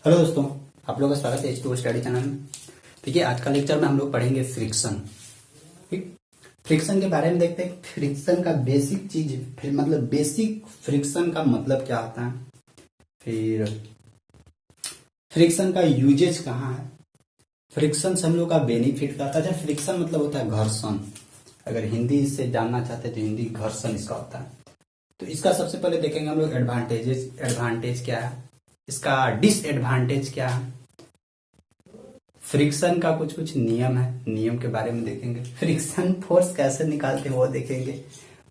Hello दोस्तों, आप लोगों का स्वागत है H2O स्टडी चैनल में। देखिए, आज का लेक्चर में हम लोग पढ़ेंगे फ्रिक्शन। ठीक, फ्रिक्शन के बारे में देखते हैं। फ्रिक्शन का बेसिक चीज, फिर मतलब बेसिक फ्रिक्शन का मतलब क्या होता है, फिर फ्रिक्शन का यूजेज कहाँ है, फ्रिक्शन से हम लोग का बेनिफिट क्या होता है। फ्रिक्शन मतलब होता है घर्षण। अगर हिंदी से जानना चाहते हैं तो हिंदी घर्षण इसका होता है। तो इसका सबसे पहले देखेंगे हम लोग एडवांटेज क्या है, इसका डिसएडवांटेज क्या है, फ्रिक्शन का कुछ कुछ नियम है, नियम के बारे में देखेंगे, फ्रिक्शन फोर्स कैसे निकालते हैं वो देखेंगे,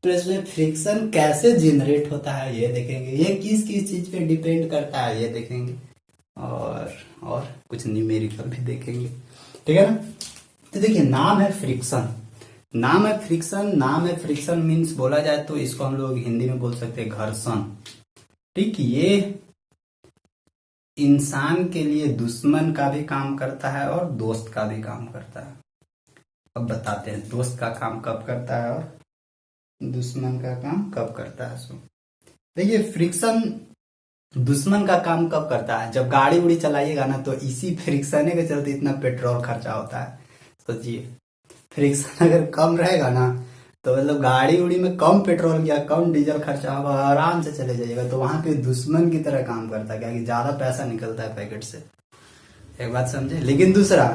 प्लस में फ्रिक्शन कैसे जनरेट होता है ये देखेंगे, ये किस किस चीज पे डिपेंड करता है ये देखेंगे, और कुछ न्यूमेरिकल भी देखेंगे। ठीक है ना। तो देखिए, नाम है फ्रिक्शन मीन्स बोला जाए तो इसको हम लोग हिंदी में बोल सकते हैं घर्षण। ठीक, ये इंसान के लिए दुश्मन का भी काम करता है और दोस्त का भी काम करता है। अब बताते हैं दोस्त का काम कब करता है और दुश्मन का काम कब करता है। सो देखिए, फ्रिक्शन दुश्मन का काम कब करता है, जब गाड़ी उड़ी चलाइएगा ना तो इसी फ्रिक्शन के चलते इतना पेट्रोल खर्चा होता है। सोचिए, फ्रिक्शन अगर कम रहेगा ना तो मतलब गाड़ी उड़ी में कम पेट्रोल या कम डीजल खर्चा होगा, आराम से चले जाइएगा। तो वहां पे दुश्मन की तरह काम करता है, क्या कि ज्यादा पैसा निकलता है पैकेट से। एक बात समझे। लेकिन दूसरा,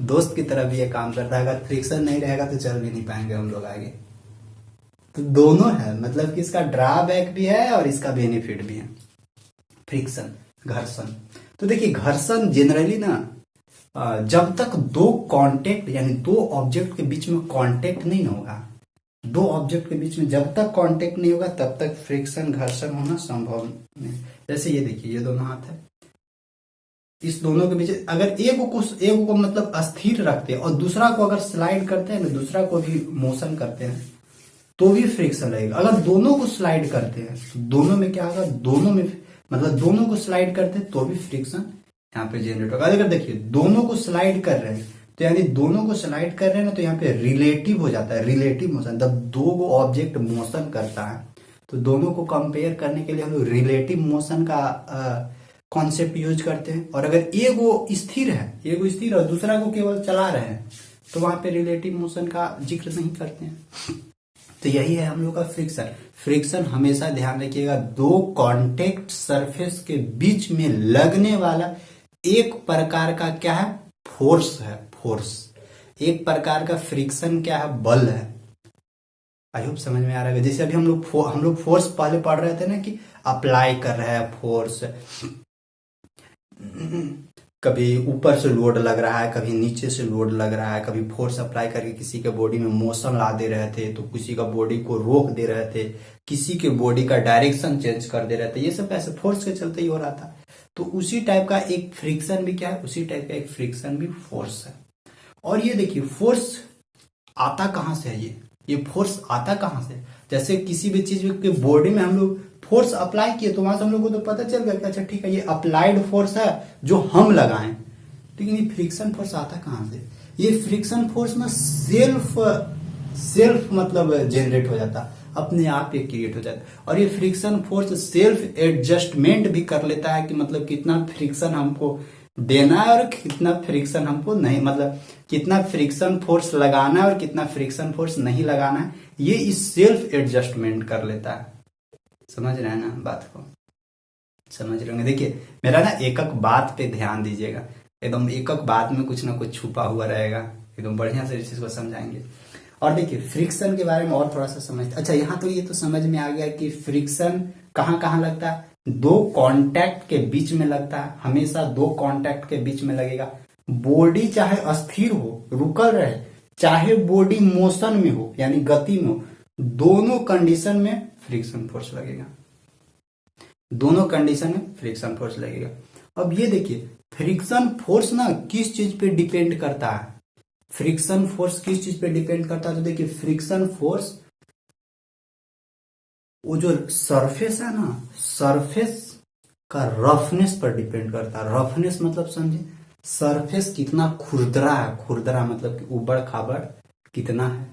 दोस्त की तरह भी ये काम करता है। अगर फ्रिक्शन नहीं रहेगा तो चल भी नहीं पाएंगे हम लोग आगे। तो दोनों है, मतलब कि इसका ड्रॉबैक भी है और इसका बेनिफिट भी है। फ्रिक्शन, घर्षण। तो देखिए, घर्षण जनरली ना जब तक दो कांटेक्ट यानी दो ऑब्जेक्ट के बीच में कांटेक्ट नहीं होगा, दो ऑब्जेक्ट के बीच में जब तक कांटेक्ट नहीं होगा तब तक फ्रिक्शन घर्षण होना संभव नहीं। जैसे ये देखिए, ये दोनों हाथ है, इस दोनों के बीच अगर एक को मतलब अस्थिर रखते हैं और दूसरा को अगर स्लाइड करते हैं ना, दूसरा को भी मोशन करते हैं तो भी फ्रिक्शन लगेगा। अगर दोनों को स्लाइड करते हैं तो दोनों में क्या होगा, दोनों में मतलब दोनों को स्लाइड करते हैं तो भी फ्रिक्शन यहाँ पे जनरेट होगा। अगर देखिए, दोनों को स्लाइड कर रहे हैं तो यानी दोनों को स्लाइड कर रहे हैं ना, तो यहाँ पे रिलेटिव हो जाता है, रिलेटिव मोशन। जब दो ऑब्जेक्ट मोशन करता है तो दोनों को कंपेयर करने के लिए हम लोग रिलेटिव मोशन का कॉन्सेप्ट यूज करते हैं। और अगर एक स्थिर है और दूसरा को केवल चला रहे हैं तो वहां पे रिलेटिव मोशन का जिक्र नहीं करते हैं। तो यही है हम लोग का फ्रिक्शन। फ्रिक्शन हमेशा ध्यान रखिएगा, दो कांटेक्ट सरफेस के बीच में लगने वाला एक प्रकार का क्या है, फोर्स है। फोर्स एक प्रकार का, फ्रिक्शन क्या है, बल है। आई होप समझ में आ रहा है। जैसे अभी हम लोग फोर्स पहले पढ़ रहे थे ना कि अप्लाई कर रहे हैं फोर्स, कभी ऊपर से लोड लग रहा है, कभी नीचे से लोड लग रहा है, कभी फोर्स अप्लाई करके किसी के बॉडी में मोशन ला दे रहे थे तो किसी का बॉडी को रोक दे रहे थे, किसी के बॉडी का डायरेक्शन चेंज कर दे रहे थे। ये सब ऐसे फोर्स के चलते ही हो रहा था। तो उसी टाइप का एक फ्रिक्शन भी क्या है, उसी टाइप का एक फ्रिक्शन भी फोर्स है। और ये देखिए, फोर्स आता कहां से है, ये फोर्स आता कहां से। जैसे किसी भी चीज के बॉडी में हम लोग फोर्स अप्लाई किए तो वहां से हम लोग को तो पता चल गया कि अच्छा ठीक है, ये अप्लाइड फोर्स है जो हम लगाएं। लेकिन ये फ्रिक्शन फोर्स आता कहां से, ये फ्रिक्शन फोर्स में सेल्फ मतलब जनरेट हो जाता, अपने आप ये क्रिएट हो जाता। और ये फ्रिक्शन फोर्स सेल्फ एडजस्टमेंट भी कर लेता है कि मतलब कितना फ्रिक्शन हमको देना है और कितना फ्रिक्शन हमको नहीं, मतलब कितना फ्रिक्शन फोर्स लगाना है और कितना फ्रिक्शन फोर्स नहीं लगाना है, ये इस सेल्फ एडजस्टमेंट कर लेता है। समझ रहे हैं ना बात को, समझ रहे होंगे। देखिए, मेरा ना एक एक बात पे ध्यान दीजिएगा, एकदम एक एक बात में कुछ ना कुछ छुपा हुआ रहेगा, एकदम बढ़िया से इस चीज को समझाएंगे। और देखिए, फ्रिक्शन के बारे में और थोड़ा सा समझते। अच्छा, यहाँ तो ये तो समझ में आ गया कि फ्रिक्शन कहाँ कहाँ लगता है, दो कांटेक्ट के बीच में लगता है, हमेशा दो कांटेक्ट के बीच में लगेगा। बॉडी चाहे अस्थिर हो, रुकल रहे, चाहे बॉडी मोशन में हो यानी गति में हो, दोनों कंडीशन में फ्रिक्शन फोर्स लगेगा, दोनों कंडीशन में फ्रिक्शन फोर्स लगेगा। अब ये देखिए, फ्रिक्शन फोर्स ना किस चीज पे डिपेंड करता है, फ्रिक्शन फोर्स किस चीज पे डिपेंड करता है। तो देखिए, फ्रिक्शन फोर्स वो जो सरफेस है ना, सरफेस का रफनेस पर डिपेंड करता है। रफनेस मतलब समझे, सरफेस कितना खुरदरा है, खुरदरा मतलब कि उबड़ खाबड़ कितना है,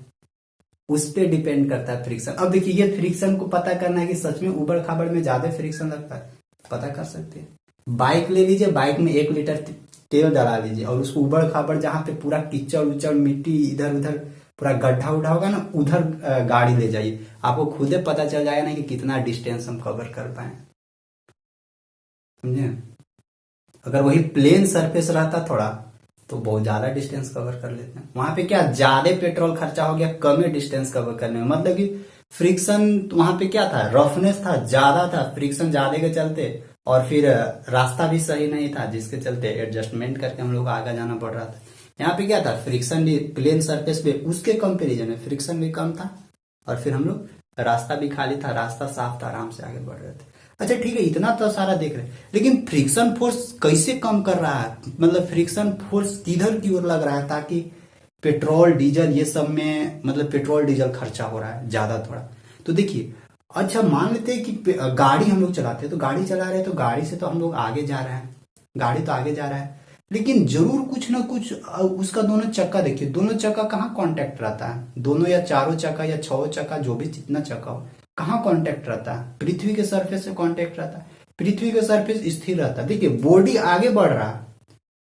उस पे डिपेंड करता है फ्रिक्शन। अब देखिए, ये फ्रिक्शन को पता करना है कि सच में उबड़ खाबड़ में ज्यादा फ्रिक्शन लगता है, पता कर सकते हैं। बाइक ले लीजिए, बाइक में 1 लीटर तेल डला लीजिए और उसको उबड़ खाबड़ जहां पे पूरा कीचड़ उचड़ मिट्टी इधर उधर पूरा गड्ढा उड्ढा होगा ना, उधर गाड़ी ले जाइए। आपको खुद ही पता चल जाएगा ना कि कितना डिस्टेंस हम कवर कर पाए, समझे। अगर वही प्लेन सरफेस रहता थोड़ा तो बहुत ज्यादा डिस्टेंस कवर कर लेते हैं। वहां पे क्या ज्यादा पेट्रोल खर्चा हो गया कम ही डिस्टेंस कवर करने में, मतलब कि फ्रिक्शन वहां पे क्या था, रफनेस था, ज्यादा था, फ्रिक्शन ज्यादा के चलते, और फिर रास्ता भी सही नहीं था जिसके चलते एडजस्टमेंट करके हम लोग आगे जाना पड़ रहा था। यहाँ पे क्या था, फ्रिक्शन भी प्लेन सरफेस पे उसके कंपेरिजन में फ्रिक्शन भी कम था, और फिर हम लोग रास्ता भी खाली था, रास्ता साफ था, आराम से आगे बढ़ रहे थे। अच्छा ठीक है, इतना तो सारा देख रहे हैं, लेकिन फ्रिक्शन फोर्स कैसे कम कर रहा है, मतलब फ्रिक्शन फोर्स किधर की ओर लग रहा है, ताकि पेट्रोल डीजल ये सब में, मतलब पेट्रोल डीजल खर्चा हो रहा है ज्यादा थोड़ा। तो देखिए, अच्छा मान लेते हैं कि गाड़ी हम लोग चलाते हैं, तो गाड़ी चला रहे हैं तो गाड़ी से तो हम लोग आगे जा रहे हैं, गाड़ी तो आगे जा रहा है, लेकिन जरूर कुछ ना कुछ उसका दोनों चक्का देखिए, दोनों चक्का कहाँ कांटेक्ट रहता है, दोनों या चारों चक्का या 6 चक्का जो भी जितना चक्का हो, कहाँ कांटेक्ट रहता है, पृथ्वी के सरफेस से कांटेक्ट रहता है। पृथ्वी का सरफेस स्थिर रहता है। देखिए बॉडी आगे बढ़ रहा है,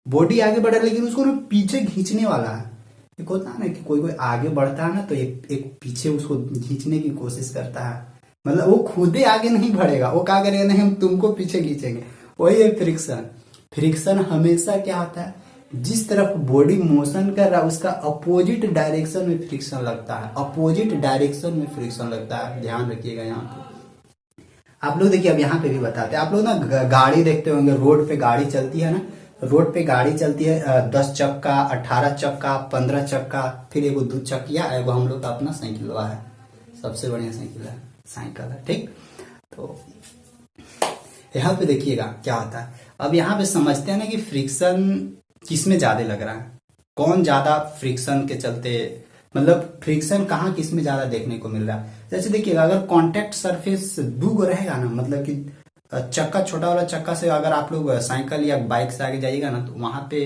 बॉडी आगे बढ़ रहा है, लेकिन उसको ना पीछे खींचने वाला है। एक होता है ना कि कोई कोई आगे बढ़ता है ना तो एक पीछे उसको खींचने की कोशिश करता है, मतलब वो खुद ही आगे नहीं बढ़ेगा, वो क्या करेगा, नहीं हम तुमको पीछे खींचेंगे, वही है फ्रिक्शन। फ्रिक्शन हमेशा क्या होता है, जिस तरफ बॉडी मोशन कर रहा है उसका अपोजिट डायरेक्शन में फ्रिक्शन लगता है, अपोजिट डायरेक्शन में फ्रिक्शन लगता है, ध्यान रखिएगा। यहाँ पे आप लोग देखिए, अब यहाँ पे भी बताते हैं, आप लोग ना गाड़ी देखते होंगे, रोड पे गाड़ी चलती है ना, रोड पे गाड़ी चलती है 10 चक्का, 18 चक्का, 15 चक्का, फिर एगो 2 चक्किया, एगो हम लोग का अपना साइकिलवा है, सबसे बढ़िया साइकिल है, साइकिल है, ठीक। तो यहाँ पे देखिएगा क्या होता है, अब यहाँ पे समझते हैं ना कि फ्रिक्शन किसमें ज्यादा लग रहा है, कौन ज्यादा फ्रिक्शन के चलते, मतलब फ्रिक्शन कहाँ किस में ज्यादा देखने को मिल रहा है। जैसे देखिएगा, अगर कांटेक्ट सरफेस 2 गो रहेगा ना, मतलब कि चक्का, छोटा वाला चक्का से अगर आप लोग साइकिल या बाइक से आगे जाइएगा ना, तो वहां पे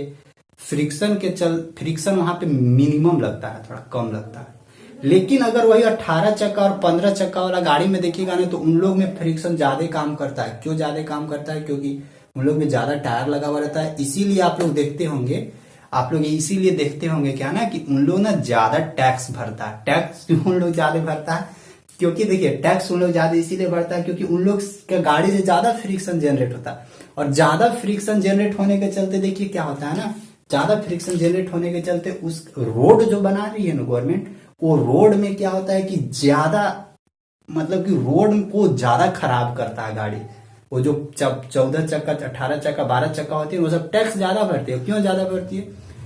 फ्रिक्शन वहां पे मिनिमम लगता है, थोड़ा कम लगता है। लेकिन अगर वही 18 चक्का और 15 चक्का वाला गाड़ी में देखिएगा ना, तो उन लोग में फ्रिक्शन ज्यादा काम करता है। क्यों ज्यादा काम करता है, क्योंकि उन लोग में ज्यादा टायर लगा हुआ रहता है, इसीलिए आप लोग देखते होंगे, आप लोग इसीलिए देखते होंगे क्या ना, कि उन लोग ना ज्यादा टैक्स भरता है। टैक्स क्यों उन लोग ज्यादा भरता है, क्योंकि देखिए टैक्स उन लोग ज्यादा इसीलिए भरता है क्योंकि उन लोग के गाड़ी से ज्यादा फ्रिक्शन जनरेट होता है, और ज्यादा फ्रिक्शन जनरेट होने के चलते देखिए क्या होता है ना, ज्यादा फ्रिक्शन जनरेट होने के चलते उस रोड जो बना रही है ना गवर्नमेंट, वो रोड में क्या होता है कि ज्यादा, मतलब कि रोड को ज्यादा खराब करता है गाड़ी। वो जो 14 चक्का, 18 चक्का, 12 चक्का होती है, वो सब टैक्स ज्यादा भरती है। क्यों ज्यादा भरती है,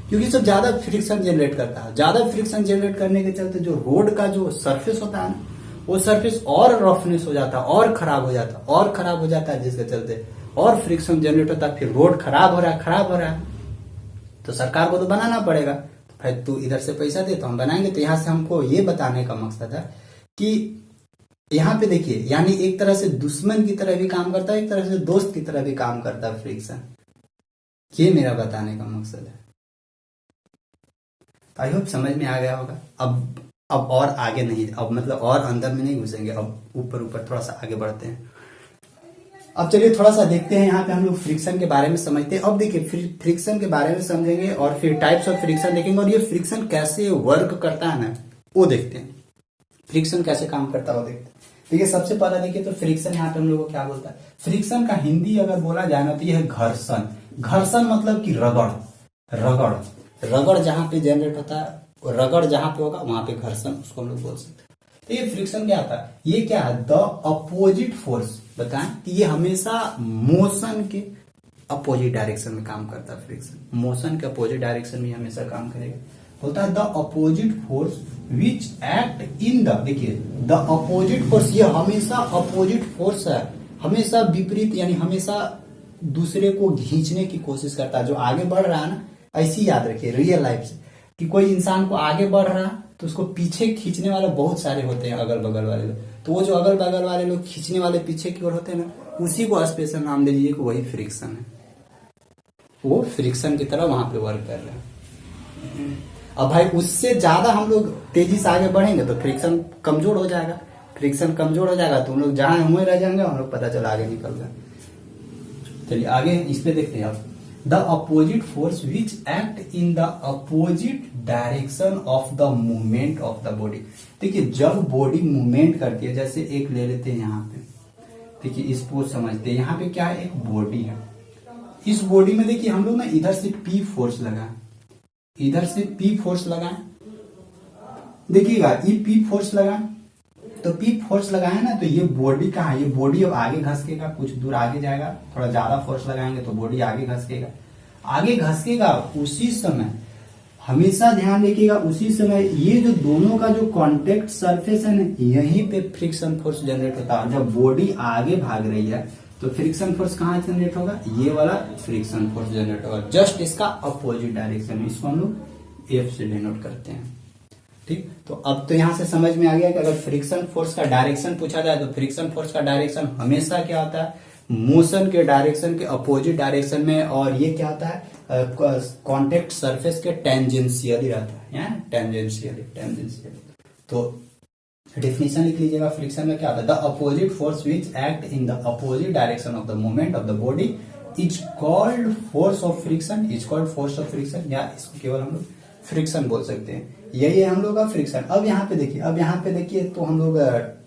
क्योंकि सब ज्यादा फ्रिक्शन जनरेट करता है। ज्यादा फ्रिक्शन जनरेट करने के चलते जो रोड का जो सरफेस होता है ना, वो सरफेस और रफनेस हो जाता है, और खराब हो जाता है, और खराब हो जाता है, जिसके चलते और फ्रिक्शन जनरेट होता है, फिर रोड खराब हो रहा है, खराब हो रहा है, तो सरकार को तो बनाना पड़ेगा। भाई तू इधर से पैसा दे तो हम बनाएंगे। तो यहाँ से हमको ये बताने का मकसद है कि यहाँ पे देखिए, यानी एक तरह से दुश्मन की तरह भी काम करता है, एक तरह से दोस्त की तरह भी काम करता है फ्रिक्शन। ये मेरा बताने का मकसद है। आई होप समझ में आ गया होगा। अब और आगे नहीं, अब मतलब और अंदर में नहीं घुसेंगे, अब ऊपर ऊपर थोड़ा सा आगे बढ़ते हैं। अब चलिए थोड़ा सा देखते हैं, यहाँ पे हम लोग फ्रिक्शन के बारे में समझते हैं। अब देखिए फ्रिक्शन के बारे में समझेंगे, और फिर टाइप्स ऑफ फ्रिक्शन देखेंगे, और ये फ्रिक्शन कैसे वर्क करता है ना वो देखते हैं, फ्रिक्शन कैसे काम करता है वो देखते हैं। देखिए सबसे पहला देखिए, तो फ्रिक्शन यहाँ पे हम लोग को क्या बोलता है, फ्रिक्शन का हिंदी अगर बोला जाए ना तो ये है घर्षण। घर्षण मतलब कि रगड़, रगड़, रगड़ जहां पे जनरेट होता है, रगड़ जहां पे होगा वहां पे घर्षण, उसको हम लोग बोल सकते हैं। तो ये फ्रिक्शन क्या आता है, ये क्या है, द अपोजिट फोर्स। बताएं कि ये हमेशा मोशन के अपोजिट डायरेक्शन में काम करता है। फ्रिक्शन मोशन के अपोजिट डायरेक्शन में हमेशा काम करेगा। होता है the opposite force which act in the, देखिए द अपोजिट फोर्स, ये हमेशा अपोजिट फोर्स है, हमेशा विपरीत, यानी हमेशा दूसरे को खींचने की कोशिश करता है। जो आगे बढ़ रहा है ना, ऐसी याद रखिए रियल लाइफ से, कि कोई इंसान को आगे बढ़ रहा है तो उसको पीछे खींचने वाले बहुत सारे होते हैं, अगल बगल वाले लोग। तो वो जो अगल बगल वाले लोग खींचने वाले पीछे की ओर होते हैं ना, उसी को स्पेशल नाम दे दीजिए कि वही फ्रिक्शन है। वो फ्रिक्शन की तरह वहां पे वर्क कर रहे हैं। अब भाई उससे ज्यादा हम लोग तेजी से आगे बढ़ेंगे तो फ्रिक्शन कमजोर हो जाएगा। फ्रिक्शन कमजोर हो जाएगा तो हम लोग जहां हुए रह जाएंगे, हम लोग पता चला आगे निकल गए। चलिए आगे इस पे देखते हैं आप। The opposite force which act in the opposite direction of the movement of the body. देखिए जब बॉडी मूवमेंट करती है, जैसे एक ले लेते हैं यहाँ पे, देखिए इसको समझते हैं। यहाँ पे क्या है, एक बॉडी है। इस बॉडी में देखिए हम लोग ना इधर से पी फोर्स लगाए, इधर से पी फोर्स लगाए, देखिएगा ये पी फोर्स लगाए, तो पी फोर्स लगाए ना, तो ये बॉडी कहाँ है, ये बॉडी अब आगे घसकेगा, कुछ दूर आगे जाएगा, थोड़ा ज्यादा फोर्स लगाएंगे तो बॉडी आगे घसकेगा, आगे घसकेगा। उसी समय हमेशा ध्यान रखिएगा, उसी समय ये जो दोनों का जो कांटेक्ट सरफेस है ना, यहीं पे फ्रिक्शन फोर्स जनरेट होता है। जब बॉडी आगे भाग रही है तो फ्रिक्शन फोर्स कहाँ जनरेट होगा, ये वाला फ्रिक्शन फोर्स जनरेट होगा, जस्ट इसका अपोजिट डायरेक्शन में। इसको हम लोग एफ से डिनोट करते हैं। ठीक, तो अब तो यहां से समझ में आ गया कि अगर फ्रिक्शन फोर्स का डायरेक्शन पूछा जाए तो फ्रिक्शन फोर्स का डायरेक्शन हमेशा क्या होता है, मोशन के डायरेक्शन के अपोजिट डायरेक्शन में, और ये क्या होता है, कांटेक्ट सरफेस के टेंजेंशियली रहता है, टेंजेंशियली। तो डेफिनेशन लिख लीजिएगा, फ्रिक्शन में क्या होता है, the opposite force which act in the opposite direction of the movement of the body is called force of friction, is called force of friction, या इसको केवल हम लोग फ्रिक्शन बोल सकते हैं। यही है हम लोग का फ्रिक्शन। अब यहाँ पे देखिए, तो हम लोग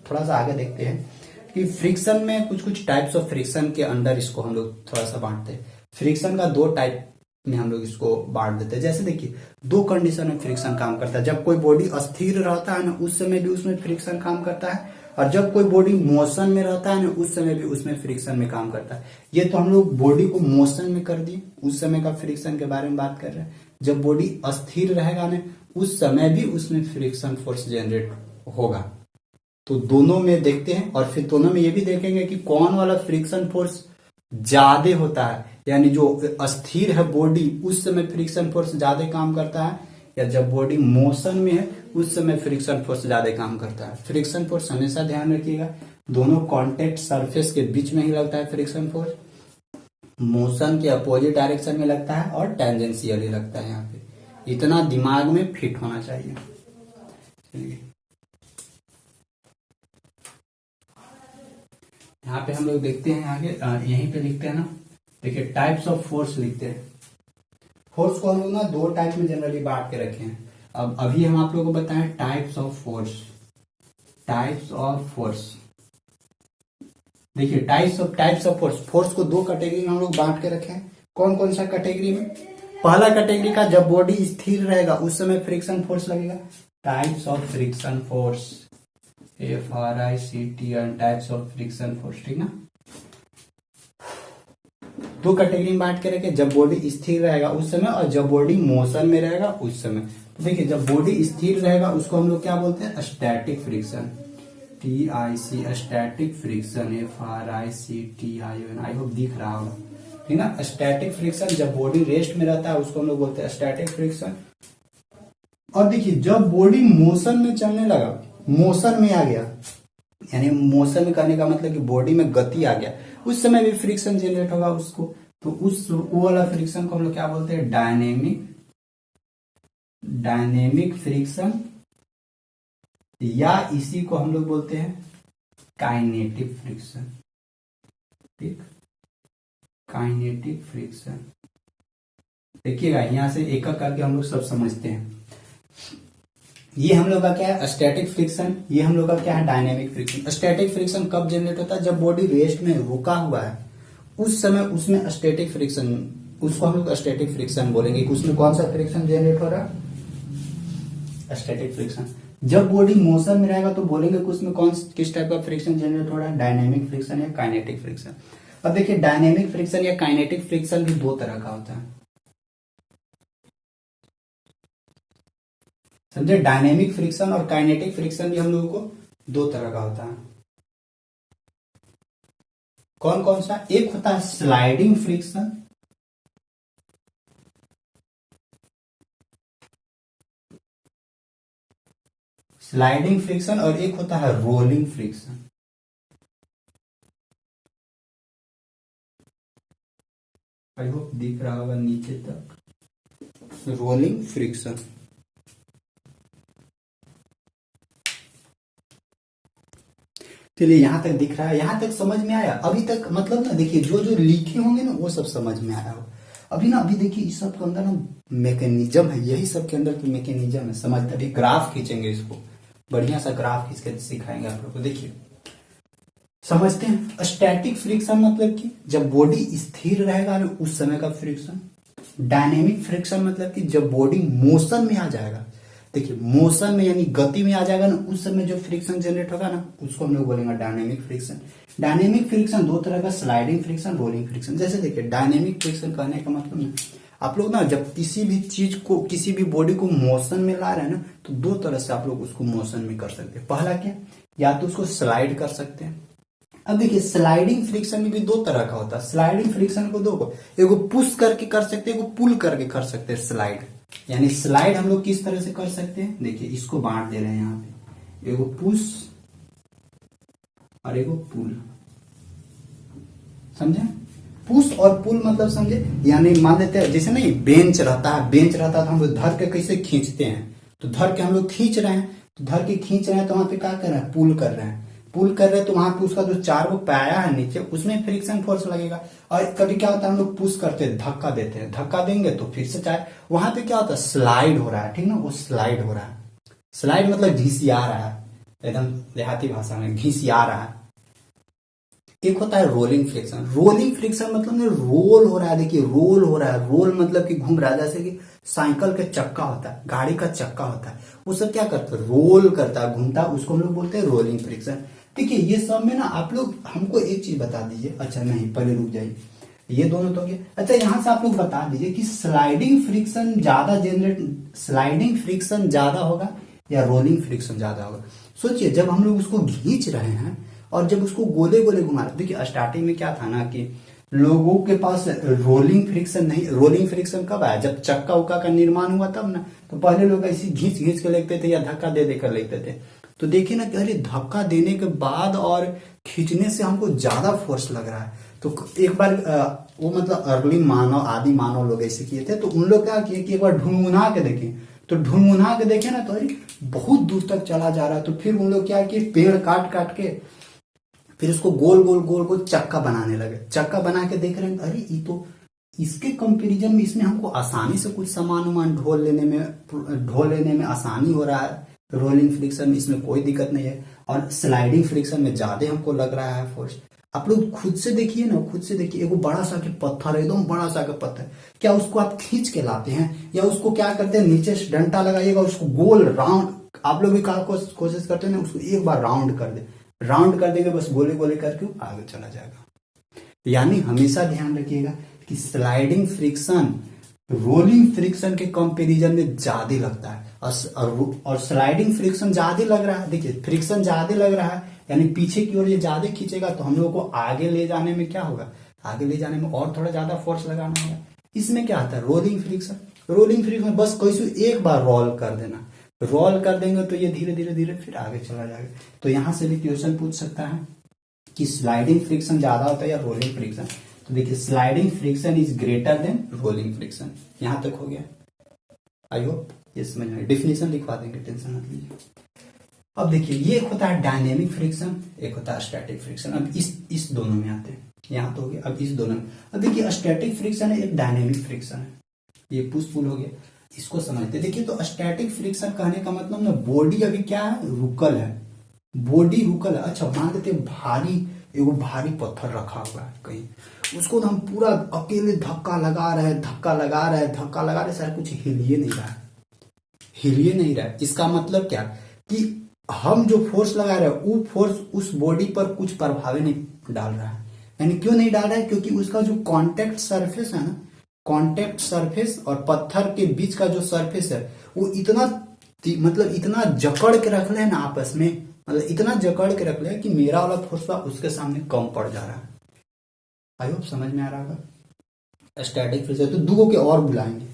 थोड़ा सा आगे देखते हैं कि फ्रिक्शन में कुछ कुछ टाइप्स ऑफ फ्रिक्शन के अंदर इसको हम लोग थोड़ा सा बांटते हैं। फ्रिक्शन का दो टाइप में हम लोग इसको बांट देते हैं। जैसे देखिए दो कंडीशन में फ्रिक्शन काम करता है, जब कोई बॉडी अस्थिर रहता है ना उस समय भी उसमें फ्रिक्शन काम करता है, और जब कोई बॉडी मोशन में रहता है ना उस समय भी उसमें फ्रिक्शन में काम करता है। ये तो हम लोग बॉडी को मोशन में कर दिए, उस समय का फ्रिक्शन के बारे में बात कर रहे हैं। जब बॉडी अस्थिर रहेगा ना उस समय भी उसमें फ्रिक्शन फोर्स जनरेट होगा। तो दोनों में देखते हैं, और फिर दोनों में ये भी देखेंगे कि कौन वाला फ्रिक्शन फोर्स ज्यादा होता है, यानी जो अस्थिर है बॉडी उस समय फ्रिक्शन फोर्स ज्यादा काम करता है, या जब बॉडी मोशन में है उस समय फ्रिक्शन फोर्स ज्यादा काम करता है। फ्रिक्शन फोर्स हमेशा ध्यान रखिएगा, दोनों कांटेक्ट सरफेस के बीच में ही लगता है फ्रिक्शन फोर्स, मोशन के अपोजिट डायरेक्शन में लगता है, और टेंजेंशियली लगता है। यहाँ पे इतना दिमाग में फिट होना चाहिए। चलिए यहाँ पे हम लोग देखते हैं आगे, यहीं पे लिखते हैं ना, देखिए टाइप्स ऑफ फोर्स लिखते हैं। फोर्स को हम लोग ना दो टाइप में जनरली बांट के रखे हैं। अब अभी हम आप लोगों को बताएं types of force, types of force. देखिए टाइप्स ऑफ फोर्स, फोर्स को दो कैटेगरी में हम लोग बांट के रखे हैं। कौन कौन सा कैटेगरी में, पहला कैटेगरी का जब बॉडी स्थिर रहेगा उस समय फ्रिक्शन फोर्स लगेगा, types of friction force, FRICTN, types of friction force. ठीक ना, दो कैटेगरी में बांट के रखे, जब बॉडी स्थिर रहेगा उस समय और जब बॉडी मोशन में रहेगा उस समय। तो देखिए जब बॉडी स्थिर रहेगा उसको हम लोग क्या बोलते हैं, static friction, TIC, static friction, FRICTION। I hope दिख रहा होगा, ठीक ना। स्टैटिक फ्रिक्शन जब बॉडी रेस्ट में रहता है उसको हम लोग बोलते हैं स्टैटिक फ्रिक्शन। और देखिए जब बॉडी मोशन में चलने लगा, मोशन में आ गया, यानी मोशन में करने का मतलब कि बॉडी में गति आ गया, उस समय भी फ्रिक्शन जनरेट होगा उसको। तो उस वो वाला फ्रिक्शन को हम लोग क्या बोलते हैं, डायनेमिक फ्रिक्शन, या इसी को हम लोग बोलते हैं काइनेटिक फ्रिक्शन। ठीक, काइनेटिक फ्रिक्शन। देखिएगा यहां से एक एक करके हम लोग सब समझते हैं। ये हम लोग का क्या है, स्टैटिक फ्रिक्शन, ये हम लोग का क्या है, डायनेमिक फ्रिक्शन। स्टैटिक फ्रिक्शन कब जनरेट होता है, जब बॉडी रेस्ट में रुका हुआ है उस समय उसमें स्टैटिक फ्रिक्शन, उसको हम लोग स्टैटिक फ्रिक्शन बोलेंगे। उसमें कौन सा फ्रिक्शन जनरेट हो रहा है, स्टैटिक फ्रिक्शन। जब बॉडी मोशन में रहेगा तो बोलेंगे कि उसमें किस टाइप का फ्रिक्शन जनरेट हो रहा है, डायनेमिक फ्रिक्शन या काइनेटिक फ्रिक्शन। अब देखिए डायनेमिक फ्रिक्शन या काइनेटिक फ्रिक्शन भी दो तरह का होता है, समझे। डायनेमिक फ्रिक्शन और काइनेटिक फ्रिक्शन भी हम लोगों को दो तरह का होता है। कौन कौन सा, एक होता है स्लाइडिंग फ्रिक्शन, स्लाइडिंग फ्रिक्शन, और एक होता है रोलिंग फ्रिक्शन। आई होप दिख रहा होगा नीचे तक, रोलिंग फ्रिक्शन। चलिए यहाँ तक दिख रहा है, यहाँ तक समझ में आया। अभी तक मतलब ना देखिए जो जो लिखे होंगे ना वो सब समझ में आया हो। अभी ना अभी देखिए इस सब के अंदर ना मैकेनिज्म है, यही सब के अंदर की मैकेनिज्म है। समझते अभी ग्राफ खींचेंगे, इसको बढ़िया सा ग्राफ खींच के सिखाएंगे आप लोग को। देखिए समझते हैं, स्टैटिक फ्रिक्शन मतलब कि जब बॉडी स्थिर रहेगा ना उस समय का फ्रिक्शन। डायनेमिक फ्रिक्शन मतलब कि जब बॉडी मोशन में आ जाएगा, देखिए मोशन में यानी गति में आ जाएगा ना उस समय जो फ्रिक्शन जनरेट होगा ना उसको हम लोग बोलेंगे डायनेमिक फ्रिक्शन। डायनेमिक फ्रिक्शन दो तरह का, स्लाइडिंग फ्रिक्शन, रोलिंग फ्रिक्शन। जैसे देखिए डायनेमिक फ्रिक्शन कहने का मतलब ना आप लोग ना जब किसी भी चीज को, किसी भी बॉडी को मोशन में ला रहे हैं ना तो दो तरह से आप लोग उसको मोशन में कर सकते हैं। पहला क्या, या तो उसको स्लाइड कर सकते हैं। अब देखिए स्लाइडिंग फ्रिक्शन में भी दो तरह का होता है। स्लाइडिंग फ्रिक्शन को दो को, एगो पुश करके कर सकते हैं, एगो पुल करके कर सकते हैं। स्लाइड यानी स्लाइड हम लोग किस तरह से कर सकते हैं, देखिए इसको बांट दे रहे हैं यहाँ पे, एगो पुश और एगो पुल। समझे, पुश और पुल मतलब समझे, यानी मान लेते हैं जैसे नहीं बेंच रहता है, बेंच रहता है तो हम लोग धर के कैसे खींचते हैं, तो धर के हम लोग खींच रहे हैं, तो धर के खींच रहे हैं तो वहां पे क्या कर रहे हैं, पुल कर रहे हैं। पुल कर रहे हैं तो वहां पे उसका जो चार वो पाया है नीचे उसमें फ्रिक्शन फोर्स लगेगा। और कभी क्या होता है हम लोग पुश करते हैं, धक्का देते हैं, धक्का देंगे तो फिर से चाहे वहां पे क्या होता है, स्लाइड हो रहा है, ठीक ना, वो स्लाइड हो रहा है। स्लाइड मतलब घिसिया रहा है, एकदम देहाती भाषा में घिसिया रहा है। एक होता है रोलिंग फ्रिक्शन। रोलिंग फ्रिक्शन मतलब ना रोल हो रहा है, देखिए रोल हो रहा है। रोल मतलब कि घूम रहा है, जैसे कि साइकिल का चक्का होता है, गाड़ी का चक्का होता है, वो सब क्या करता है, रोल करता है, घूमता है, उसको हम लोग बोलते हैं रोलिंग फ्रिक्शन। देखिए ये सब में ना आप लोग हमको एक चीज बता दीजिए। अच्छा नहीं पहले रुक जाइए, ये दोनों तो गए। अच्छा यहाँ से आप लोग बता दीजिए कि स्लाइडिंग फ्रिक्शन ज्यादा जनरेट, स्लाइडिंग फ्रिक्शन ज्यादा होगा या रोलिंग फ्रिक्शन ज्यादा होगा। सोचिए जब हम लोग उसको खींच रहे हैं और जब उसको गोले गोले घुमा रहे, देखिए स्टार्टिंग में क्या था ना कि लोगों के पास रोलिंग फ्रिक्शन नहीं। रोलिंग फ्रिक्शन कब आया, जब चक्का उक्का का निर्माण हुआ तब ना। तो पहले लोग ऐसी घींच घींच के लेते थे या धक्का दे देकर लेते थे। तो देखिए ना कि अरे धक्का देने के बाद और खींचने से हमको ज्यादा फोर्स लग रहा है। तो एक बार वो मतलब अर्ली मानव, आदि मानव लोग ऐसे किए थे। तो उन लोग क्या किए कि एक बार ढूंढुना के देखे, तो ढूंढुना के देखे ना तो अरे बहुत दूर तक चला जा रहा है। तो फिर उन लोग क्या किए, पेड़ काट काट के फिर उसको गोल गोल गोल गोल चक्का बनाने लगे। चक्का बना के देख रहे हैं अरे ये तो इसके कंपैरिजन में इसमें हमको आसानी से कुछ सामान उमान ढोल लेने में आसानी हो रहा है। रोलिंग फ्रिक्शन में इसमें कोई दिक्कत नहीं है, और स्लाइडिंग फ्रिक्शन में ज्यादा हमको लग रहा है फोर्स। आप लोग खुद से देखिए ना, खुद से देखिए, एगो बड़ा सा के पत्थर, एकदम बड़ा सा का पत्थर, क्या उसको आप खींच के लाते हैं या उसको क्या करते हैं, नीचे से डंटा लगाइएगा उसको गोल राउंड, आप लोग भी कोशिश करते हैं ना, उसको एक बार राउंड कर दे, राउंड कर देंगे बस गोले गोले करके आगे चला जाएगा। यानी हमेशा ध्यान रखिएगा कि स्लाइडिंग फ्रिक्शन रोलिंग फ्रिक्शन के कंपैरिजन में ज्यादा लगता है, और स्लाइडिंग फ्रिक्शन ज्यादा लग रहा है। देखिए फ्रिक्शन ज्यादा लग रहा है यानी पीछे की ओर ये ज्यादा खींचेगा, तो हम लोग को आगे ले जाने में क्या होगा, आगे ले जाने में और थोड़ा ज्यादा फोर्स लगाना होगा। इसमें क्या आता है, रोलिंग फ्रिक्शन। रोलिंग फ्रिक्शन बस कैसे एक बार रोल कर देना, रोल कर देंगे तो ये धीरे धीरे धीरे फिर आगे चला जाएगा। तो यहां से भी क्वेश्चन पूछ सकता है कि स्लाइडिंग फ्रिक्शन ज्यादा होता है या रोलिंग फ्रिक्शन। तो देखिए sliding friction is greater than rolling friction. यहां तक हो गया, आई होप ये समझ में। डेफिनेशन लिखवा देंगे, टेंशन मत लीजिए। अब देखिए ये एक होता है डायनेमिक फ्रिक्शन, एक होता है स्टैटिक फ्रिक्शन। अब इस दोनों में आते हैं, यहां तो हो गया। अब इस दोनों में, अब देखिए स्टैटिक फ्रिक्शन है, एक डायनेमिक फ्रिक्शन है। ये पुश पुल हो गया, इसको समझते। देखिए तो स्टैटिक फ्रिक्शन कहने का मतलब ना बॉडी अभी क्या है, रुकल है, बॉडी रुकल है। अच्छा मान लेते भारी, एगो भारी पत्थर रखा हुआ है कहीं, उसको तो हम पूरा अकेले धक्का लगा रहे हैं, धक्का लगा रहे हैं, धक्का लगा रहे, सर कुछ हिलिए नहीं रहा है, हिलिए नहीं रहा है। इसका मतलब क्या कि हम जो फोर्स लगा रहे हैं वो फोर्स उस बॉडी पर कुछ प्रभाव नहीं डाल रहा है। यानी क्यों नहीं डाल रहा है, क्योंकि उसका जो कांटेक्ट सरफेस है ना, कांटेक्ट सरफेस और पत्थर के बीच का जो सरफेस है वो इतना मतलब इतना जकड़ के रख ले ना आपस में, मतलब इतना जकड़ के रख ले कि मेरा वाला फोर्स उसके सामने कम पड़ जा रहा है। आई होप समझ में आ रहा होगा। स्टैटिक फ्रिक्शन तो दुगो के और बुलाएंगे,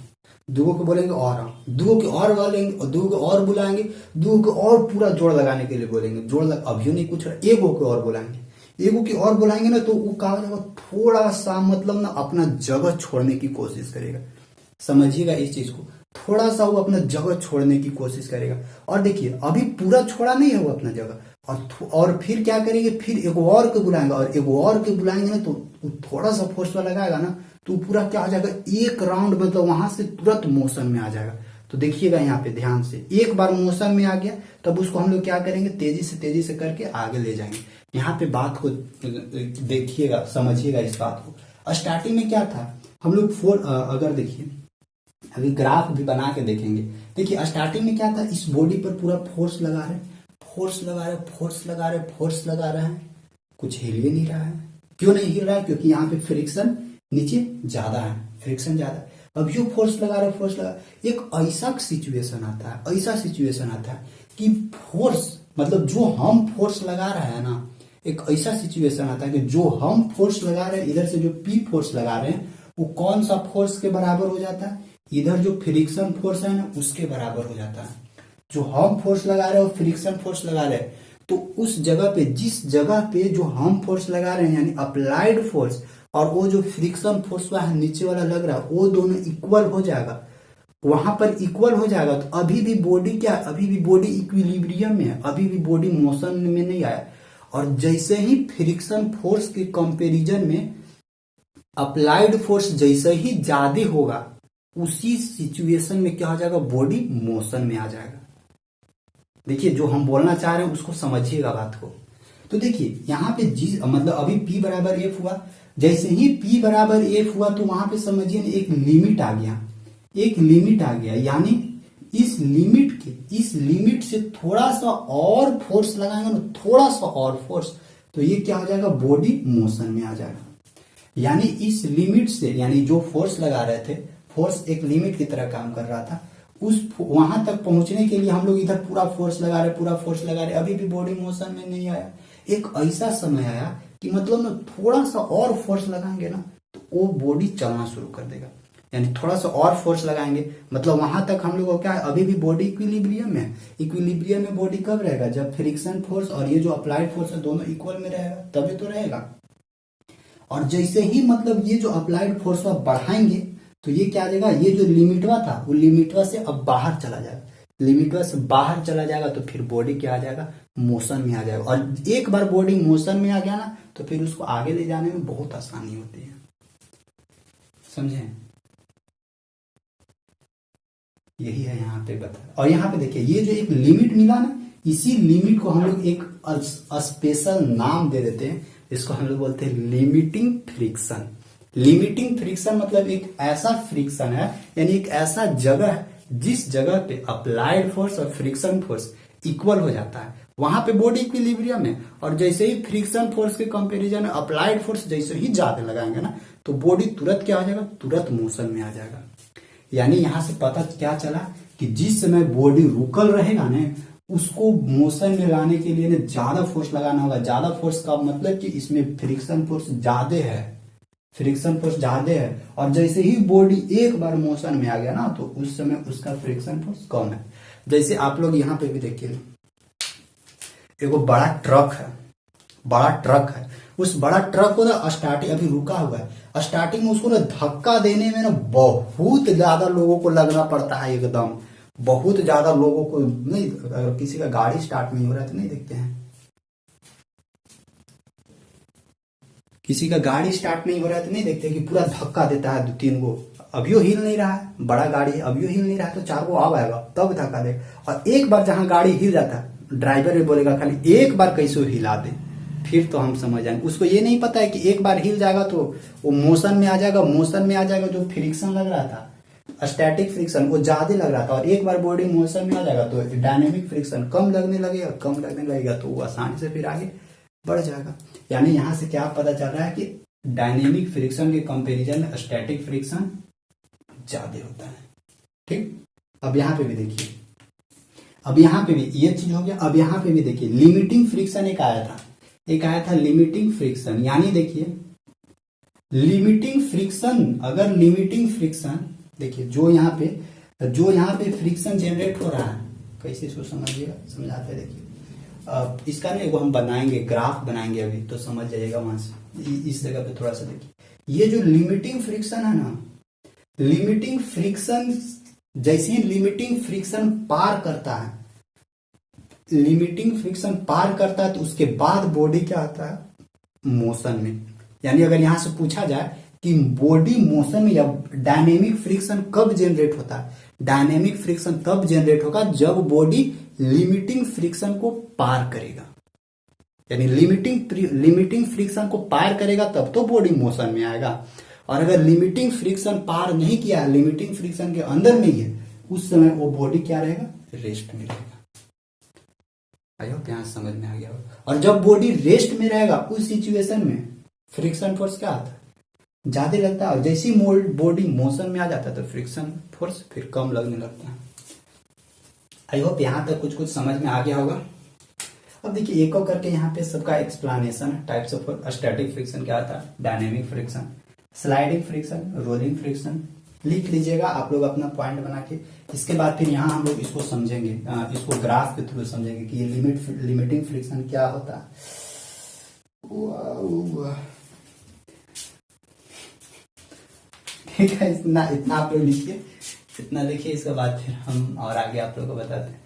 दुगो को बोलेंगे और, दुगो के और बोलेंगे, और दुगो को और बुलाएंगे, दुगो को और पूरा जोड़ लगाने के लिए बोलेंगे। जोड़ लग अभी नहीं कुछ, एगो के और बुलाएंगे, एगो की और बुलाएंगे ना तो वो कहा थोड़ा सा मतलब ना अपना जगह छोड़ने की कोशिश करेगा। समझिएगा इस चीज को। थोड़ा सा वो अपना जगह छोड़ने की कोशिश करेगा। और देखिए अभी पूरा छोड़ा नहीं है वो अपना जगह, और फिर क्या करेंगे, फिर एक और को बुलाएंगे, और एक और को बुलाएंगे ना तो थोड़ा सा फोर्स लगाएगा ना तो पूरा क्या हो जाएगा, एक राउंड मतलब वहां से तुरंत मोशन में आ जाएगा। तो देखिएगा यहाँ पे ध्यान से, एक बार मोशन में आ गया तब उसको हम लोग क्या करेंगे, तेजी से करके आगे ले जाएंगे। यहाँ पे बात को देखिएगा, समझिएगा इस बात को। स्टार्टिंग में क्या था, हम लोग अगर देखिए अभी ग्राफ भी बना के देखेंगे। देखिए स्टार्टिंग में क्या था, इस बॉडी पर पूरा फोर्स लगा रहे, फोर्स लगा रहे हैं, कुछ हिल ही नहीं रहा है। क्यों नहीं हिल रहा है, क्योंकि यहाँ पे फ्रिक्शन नीचे ज्यादा है, फ्रिक्शन ज्यादा है। अब जो फोर्स लगा रहे, एक ऐसा सिचुएशन आता है कि फोर्स मतलब जो हम फोर्स लगा रहे हैं ना, एक ऐसा सिचुएशन आता है कि जो हम फोर्स लगा रहे हैं, इधर से जो पी फोर्स लगा रहे हैं वो कौन सा फोर्स के बराबर हो जाता है, इधर जो फ्रिक्शन फोर्स है ना उसके बराबर हो जाता है। जो हम फोर्स लगा रहे हैं और फ्रिक्शन फोर्स लगा रहे हैं, तो उस जगह पे, जिस जगह पे जो हम फोर्स लगा रहे हैं यानी अप्लाइड फोर्स, और वो जो फ्रिक्शन फोर्स है नीचे वाला लग रहा है, वो दोनों इक्वल हो जाएगा, वहां पर इक्वल हो जाएगा। तो अभी भी बॉडी क्या है, अभी भी बॉडी इक्विलिब्रियम में है, अभी भी बॉडी मोशन में नहीं आया। और जैसे ही फ्रिक्शन फोर्स के कंपैरिजन में अप्लाइड फोर्स जैसे ही ज्यादा होगा, उसी सिचुएशन में क्या हो जाएगा, बॉडी मोशन में आ जाएगा। देखिए जो हम बोलना चाह रहे हैं उसको समझिएगा बात को। तो देखिए यहाँ पे जी मतलब अभी P बराबर F हुआ, जैसे ही P बराबर F हुआ तो वहां पे समझिए एक लिमिट आ गया, यानी इस लिमिट से थोड़ा सा और फोर्स लगाएंगे ना, थोड़ा सा और फोर्स, तो ये क्या हो जाएगा, बॉडी मोशन में आ जाएगा। यानी इस लिमिट से, यानी जो फोर्स लगा रहे थे, फोर्स एक लिमिट की तरह काम कर रहा था, उस वहां तक पहुंचने के लिए हम लोग इधर पूरा फोर्स लगा रहे, अभी भी बॉडी मोशन में नहीं आया। एक ऐसा समय आया कि मतलब ना थोड़ा सा और फोर्स लगाएंगे ना तो वो बॉडी चलना शुरू कर देगा। यानी थोड़ा सा और फोर्स लगाएंगे मतलब वहां तक हम लोग को क्या है, अभी भी बॉडी इक्विलिब्रियम में बॉडी कब रहेगा, जब फ्रिक्शन फोर्स और ये जो अप्लाइड फोर्स है दोनों इक्वल में रहेगा, तभी तो रहेगा। और जैसे ही मतलब ये जो अप्लाइड फोर्स बढ़ाएंगे तो ये क्या आ जाएगा, ये जो लिमिटवा था वो लिमिटवा से अब बाहर चला जाएगा, तो फिर बॉडी क्या आ जाएगा, मोशन में आ जाएगा। और एक बार बॉडी मोशन में आ गया ना तो फिर उसको आगे ले जाने में बहुत आसानी होती है, समझे। यही है यहाँ पे बता। और यहाँ पे देखिए ये जो एक लिमिट मिला ना, इसी लिमिट को हम लोग एक स्पेशल नाम दे देते हैं, इसको हम लोग बोलते हैं लिमिटिंग फ्रिक्शन। लिमिटिंग फ्रिक्शन मतलब एक ऐसा फ्रिक्शन है, यानी एक ऐसा जगह है जिस जगह पे अप्लाइड फोर्स और फ्रिक्शन फोर्स इक्वल हो जाता है, वहां पे बॉडी इक्विलिब्रियम है। और जैसे ही फ्रिक्शन फोर्स के कंपैरिजन में अप्लाइड फोर्स जैसे ही ज्यादा लगाएंगे ना तो बॉडी तुरंत क्या हो जाएगा, तुरंत मोशन में आ जाएगा। यानी यहां से पता क्या चला कि जिस समय बॉडी रुकल रहेगा ना, उसको मोशन में लाने के लिए ना ज्यादा फोर्स लगाना होगा। ज्यादा फोर्स का मतलब कि इसमें फ्रिक्शन फोर्स ज्यादा है, और जैसे ही बॉडी एक बार मोशन में आ गया ना तो उस समय उसका फ्रिक्शन फोर्स कम है। जैसे आप लोग यहाँ पे भी देखिए, एक बड़ा ट्रक है, उस बड़ा ट्रक को ना स्टार्टिंग अभी रुका हुआ है, स्टार्टिंग में उसको ना धक्का देने में ना बहुत ज्यादा लोगों को लगना पड़ता है, एकदम बहुत ज्यादा लोगों को। नहीं, अगर किसी का गाड़ी स्टार्ट नहीं हो रहा है तो नहीं देखते हैं, किसी का गाड़ी स्टार्ट नहीं हो रहा है तो नहीं देखते कि पूरा धक्का देता है 2-3 गो, अभियो हिल नहीं रहा है, बड़ा गाड़ी है अभियो हिल नहीं रहा है तो 4 गो अब आएगा तब धक्का दे। और एक बार जहां गाड़ी हिल जाता है ड्राइवर भी बोलेगा खाली एक बार कैसे हिला दे, फिर तो हम समझ जाएंगे। उसको ये नहीं पता है कि एक बार हिल जाएगा तो वो मोशन में आ जाएगा, जो फ्रिक्शन लग रहा था स्टैटिक फ्रिक्शन वो ज्यादा लग रहा था, और एक बार बॉडी मोशन में आ जाएगा तो डायनेमिक फ्रिक्शन कम लगने लगेगा तो वो आसानी से फिर आगे बढ़ जाएगा। यानी यहां से क्या पता चल रहा है कि डायनेमिक फ्रिक्शन के कंपैरिजन में स्टैटिक फ्रिक्शन ज्यादा होता है। ठीक, अब यहां पे भी देखिए, अब यहां पे भी ये चीज हो गया। अब यहां पे भी देखिए लिमिटिंग फ्रिक्शन एक आया था लिमिटिंग फ्रिक्शन। यानी देखिए लिमिटिंग फ्रिक्शन, अगर लिमिटिंग फ्रिक्शन देखिए जो यहाँ पे फ्रिक्शन जनरेट हो रहा है, कैसे इसको समझिएगा, समझाते देखिए। इसका ना एगो हम बनाएंगे, ग्राफ बनाएंगे अभी तो समझ जाइएगा। वहां से इस जगह पे थोड़ा सा देखिए, ये जो लिमिटिंग फ्रिक्शन है ना, लिमिटिंग फ्रिक्शन, जैसे ही लिमिटिंग फ्रिक्शन पार करता है, लिमिटिंग फ्रिक्शन पार करता है तो उसके बाद बॉडी क्या आता है, मोशन में। यानी अगर यहां से पूछा जाए कि बॉडी मोशन में या डायनेमिक फ्रिक्शन कब जनरेट होता है, डायनेमिक फ्रिक्शन तब जनरेट होगा जब बॉडी लिमिटिंग फ्रिक्शन को पार करेगा। यानी लिमिटिंग फ्रिक्शन को पार करेगा तब तो बॉडी मोशन में आएगा। और अगर लिमिटिंग फ्रिक्शन पार नहीं किया, लिमिटिंग फ्रिक्शन के अंदर नहीं है, उस समय वो बॉडी क्या रहेगा, रेस्ट में रहेगा। आई होप यहां समझ में आ गया होगा। और जब बॉडी रेस्ट में रहेगा उस सिचुएशन में फ्रिक्शन फोर्स क्या आता है, ज्यादा लगता है। और जैसे ही बॉडी मोशन में आ जाता है तो फ्रिक्शन फोर्स फिर कम लगने लगता है। आई होप यहां तक कुछ कुछ समझ में आ गया होगा। अब देखिए एक और करके यहाँ पे सबका एक्सप्लेनेशन है। टाइप्स ऑफ स्टैटिक फ्रिक्शन क्या था, dynamic friction, sliding friction, rolling friction. लिख लीजिएगा आप लोग अपना पॉइंट बना के। इसके बाद फिर यहाँ हम लोग इसको समझेंगे, इसको ग्राफ के थ्रू समझेंगे कि ये लिमिटिंग फ्रिक्शन क्या होता है। ठीक है, इतना आप लोग लिखिए, इतना लिखिए। इसके बाद फिर हम और आगे आप लोग को बताते हैं।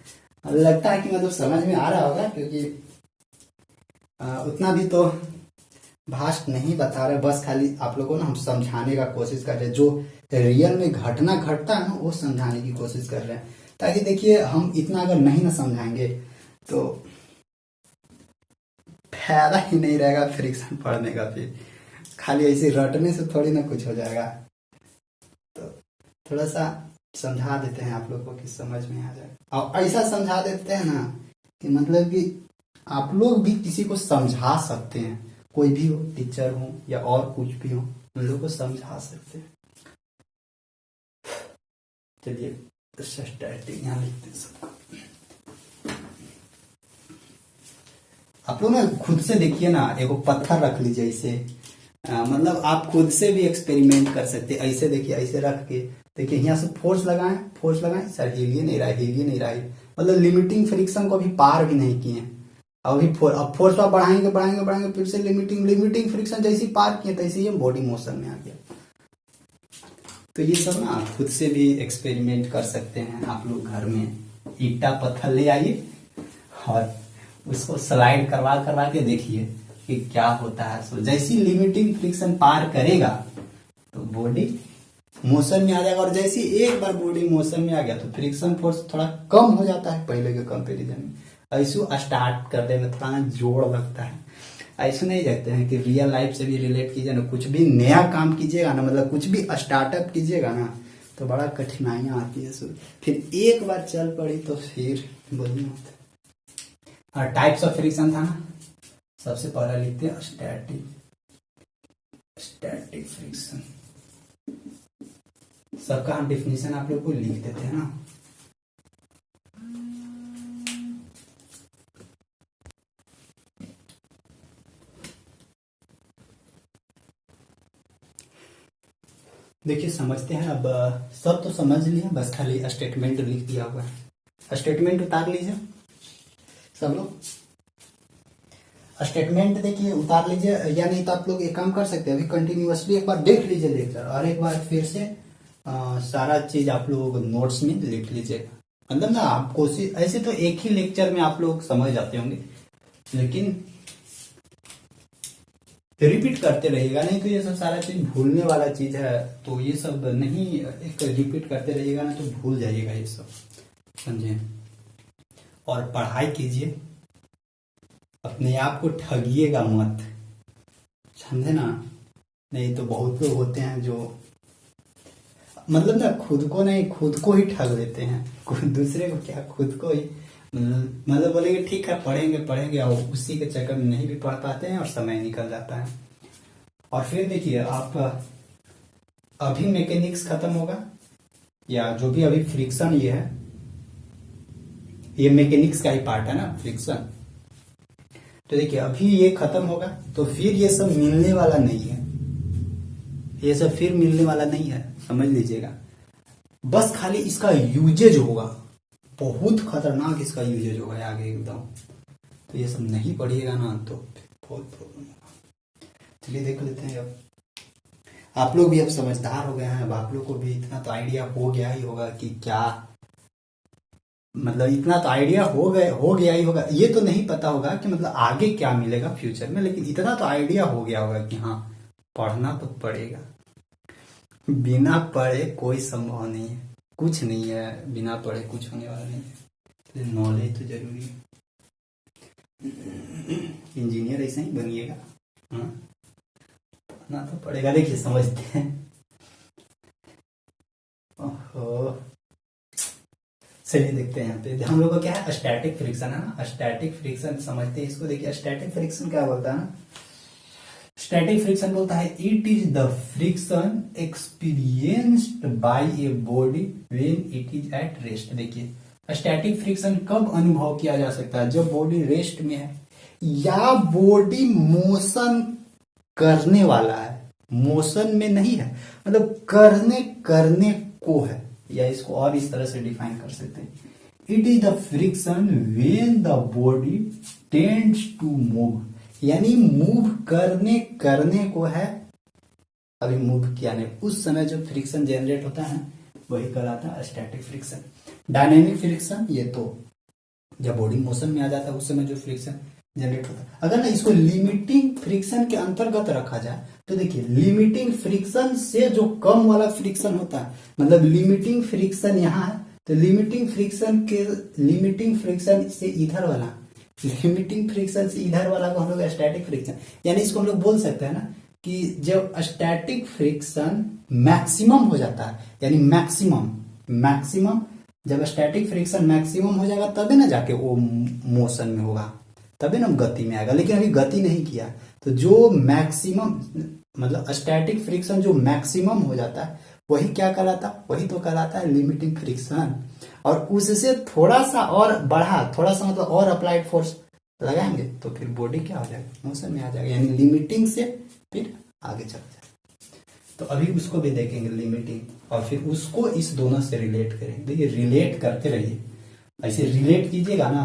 लगता है कि मतलब समझ में आ रहा होगा, क्योंकि उतना भी तो भास्ट नहीं बता रहे, बस खाली आप लोगों को ना हम समझाने का कोशिश कर रहे हैं। जो रियल में घटना घटता है ना वो समझाने की कोशिश कर रहे हैं। ताकि देखिए हम इतना अगर नहीं ना समझाएंगे तो फायदा ही नहीं रहेगा फ्रिक्शन पढ़ने का। फिर खाली ऐसे रटने से थोड़ी ना कुछ हो जाएगा। तो थोड़ा सा समझा देते हैं आप लोग को कि समझ में आ जाए। और ऐसा समझा देते हैं ना कि मतलब कि आप लोग भी किसी को समझा सकते हैं, कोई भी हो, टीचर हो या और कुछ भी हो, उन लोगों को समझा सकते हैं। चलिए स्टैटिक यहाँ लिखते हैं सबको। आप लोग ना खुद से देखिए ना, एगो पत्थर रख लीजिए इसे, मतलब आप खुद से भी एक्सपेरिमेंट कर सकते हैं। ऐसे देखिए, ऐसे रख के देखिए, यहाँ से फोर्स लगाएं, सर हिल ही नहीं रहा है, मतलब लिमिटिंग फ्रिक्शन को भी पार भी नहीं किए। अभी अब फोर्स आप बढ़ाएंगे फिर से लिमिटिंग फ्रिक्शन जैसी पार किए तैसे ही बॉडी मोशन में आ गया। तो ये सब ना खुद से भी एक्सपेरिमेंट कर सकते हैं आप लोग घर में। ईटा पत्थर ले आइए और उसको स्लाइड करवा के देखिए कि क्या होता है। सो जैसी लिमिटिंग फ्रिक्शन पार करेगा तो बॉडी मोशन में आ जाएगा। और जैसी एक बार बॉडी मोशन में आ गया तो फ्रिक्शन फोर्स थोड़ा कम हो जाता है पहले के कंपैरिजन में। ऐसे स्टार्ट करने में थोड़ा जोड़ लगता है। ऐसे नहीं कहते हैं कि रियल लाइफ से भी रिलेट कीजिए ना, कुछ भी नया काम कीजिएगा ना, मतलब कुछ भी स्टार्टअप कीजिएगा ना तो बड़ा कठिनाइयां आती है। फिर एक बार चल पड़ी तो फिर बोलिए मत। और टाइप्स ऑफ फ्रिक्शन था ना, सबसे पहला लिखते हैं स्टैटिक फ्रिक्शन। सबका हम डिफिनेशन आप लोग को लिख देते हैं ना। देखिए समझते हैं। अब सब तो समझ लिया, बस खाली स्टेटमेंट लिख दिया हुआ है। स्टेटमेंट उतार लीजिए सब लोग। स्टेटमेंट देखिए उतार लीजिए, या नहीं तो आप लोग एक काम कर सकते हैं, अभी कंटिन्यूअसली एक बार देख लीजिए लेक्चर, और एक बार फिर से सारा चीज आप लोग नोट्स में लिख लीजिएगा। मतलब ना आप कोशिश, ऐसे तो एक ही लेक्चर में आप लोग समझ जाते होंगे, लेकिन रिपीट करते रहिएगा, नहीं तो ये सब सारा चीज भूलने वाला चीज है। तो ये सब नहीं, एक रिपीट करते रहिएगा ना तो भूल जाइएगा ये सब, समझे। और पढ़ाई कीजिए, अपने आप को ठगिएगा मत, समझे ना। नहीं तो बहुत लोग होते हैं जो मतलब ना खुद को ही ठग देते हैं। दूसरे को क्या, खुद को ही मतलब बोलेंगे ठीक है पढ़ेंगे और उसी के चक्कर में नहीं भी पढ़ पाते हैं और समय निकल जाता है। और फिर देखिए आप अभी मैकेनिक्स खत्म होगा, या जो भी अभी फ्रिक्शन ये है, ये मैकेनिक्स का ही पार्ट है ना फ्रिक्शन। तो देखिए अभी ये खत्म होगा तो फिर ये सब मिलने वाला नहीं है, ये सब फिर मिलने वाला नहीं है, समझ लीजिएगा। बस खाली इसका यूजेज होगा, बहुत खतरनाक इसका यूजेज होगा आगे एकदम। तो ये सब नहीं पढ़िएगा ना तो बहुत प्रॉब्लम होगा। चलिए देख लेते हैं। आप लोग भी अब समझदार हो गए हैं, अब आप लोग को भी इतना तो आइडिया हो गया ही होगा कि क्या, मतलब इतना तो आइडिया हो गया ही होगा। ये तो नहीं पता होगा कि मतलब आगे क्या मिलेगा फ्यूचर में, लेकिन इतना तो आइडिया हो गया होगा कि हाँ पढ़ना तो पड़ेगा। बिना पढ़े कोई संभव नहीं है, कुछ नहीं है, बिना पढ़े कुछ होने वाला नहीं है, नॉलेज तो जरूरी है। इंजीनियर ऐसा ही बनिएगा, हाँ पढ़ना तो पड़ेगा। देखिए समझते हैं, ओहो चलिए देखते हैं। यहाँ पे हम लोग को क्या है, स्टैटिक फ्रिक्शन है ना, स्टैटिक फ्रिक्शन समझते हैं इसको। देखिए स्टैटिक फ्रिक्शन क्या बोलता है ना, स्टैटिक फ्रिक्शन बोलता है it is the friction experienced bye a body when it is at rest. देखिए स्टैटिक फ्रिक्शन कब अनुभव किया जा सकता है, जब बॉडी रेस्ट में है या बॉडी मोशन करने वाला है, मोशन में नहीं है, मतलब करने को है, या इसको और इस तरह से डिफाइन कर सकते हैं। It is the friction when the body tends to move, यानी मूव करने को है, अभी मूव किया नहीं, उस समय जो फ्रिक्शन जनरेट होता है वही कहलाता है स्टैटिक फ्रिक्शन। डायनेमिक फ्रिक्शन ये तो जब बॉडी मोशन में आ जाता है उस समय जो फ्रिक्शन जनरेट होता है। अगर ना इसको लिमिटिंग फ्रिक्शन के अंतर्गत रखा जाए तो देखिए लिमिटिंग फ्रिक्शन से जो कम वाला फ्रिक्शन होता है, मतलब लिमिटिंग फ्रिक्शन यहाँ है तो लिमिटिंग फ्रिक्शन से इधर वाला, लिमिटिंग फ्रिक्शन से इधर वाला को हम लोग स्टैटिक फ्रिक्शन, यानी इसको हम लोग बोल सकते हैं ना कि जब स्टैटिक फ्रिक्शन मैक्सिमम हो जाता है, यानी मैक्सिमम जब स्टैटिक फ्रिक्शन मैक्सिमम हो जाएगा तभी ना जाके वो मोशन में होगा, तभी ना गति में आएगा। लेकिन अभी गति नहीं किया, तो जो मैक्सिमम मतलब स्टैटिक फ्रिक्शन जो मैक्सिमम हो जाता है वही क्या कहलाता है, वही तो कहलाता है लिमिटिंग फ्रिक्शन। और उससे थोड़ा सा और बढ़ा, थोड़ा सा मतलब और अप्लाइड फोर्स लगाएंगे तो फिर बॉडी क्या हो जाएगा, मोशन में आ जाएगा, यानी लिमिटिंग से फिर आगे चल जाएगा। तो अभी उसको भी देखेंगे लिमिटिंग, और फिर उसको इस दोनों से रिलेट करेंगे। देखिए रिलेट करते रहिए, ऐसे रिलेट कीजिएगा ना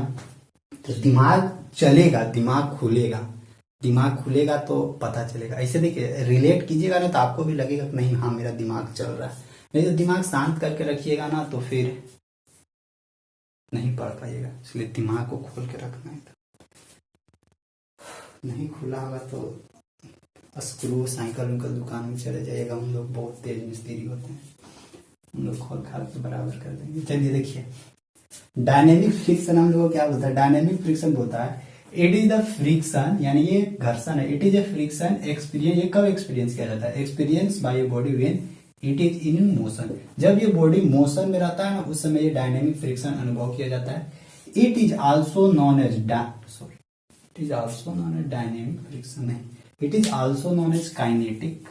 तो दिमाग चलेगा, दिमाग खुलेगा तो पता चलेगा। ऐसे देखिए रिलेट कीजिएगा ना तो आपको भी लगेगा कि नहीं हाँ मेरा दिमाग चल रहा है। नहीं तो दिमाग शांत करके रखिएगा ना तो फिर नहीं पढ़ पाइएगा, इसलिए दिमाग को खोल के रखना है। नहीं खुला होगा तो स्क्रू साइकिल उनकल दुकान में चले जाइएगा, हम लोग बहुत तेज मिस्त्री होते हैं, हम लोग खोल खाल के बराबर कर देंगे। चलिए देखिए डायनेमिक फ्रिक्शन हम लोग को क्या बोलता है, डायनेमिक फ्रिक्शन बोलता है इट इज द फ्रिक्शन, यानी ये घर्षण है, it is a friction experience, ये कब एक्सपीरियंस किया जाता है, experience by a body when it is in motion, जब ये बॉडी मोशन में रहता है ना उस समय ये डायनेमिक फ्रिक्शन अनुभव किया जाता है। It is also known as dynamic friction, नहीं it is also known as kinetic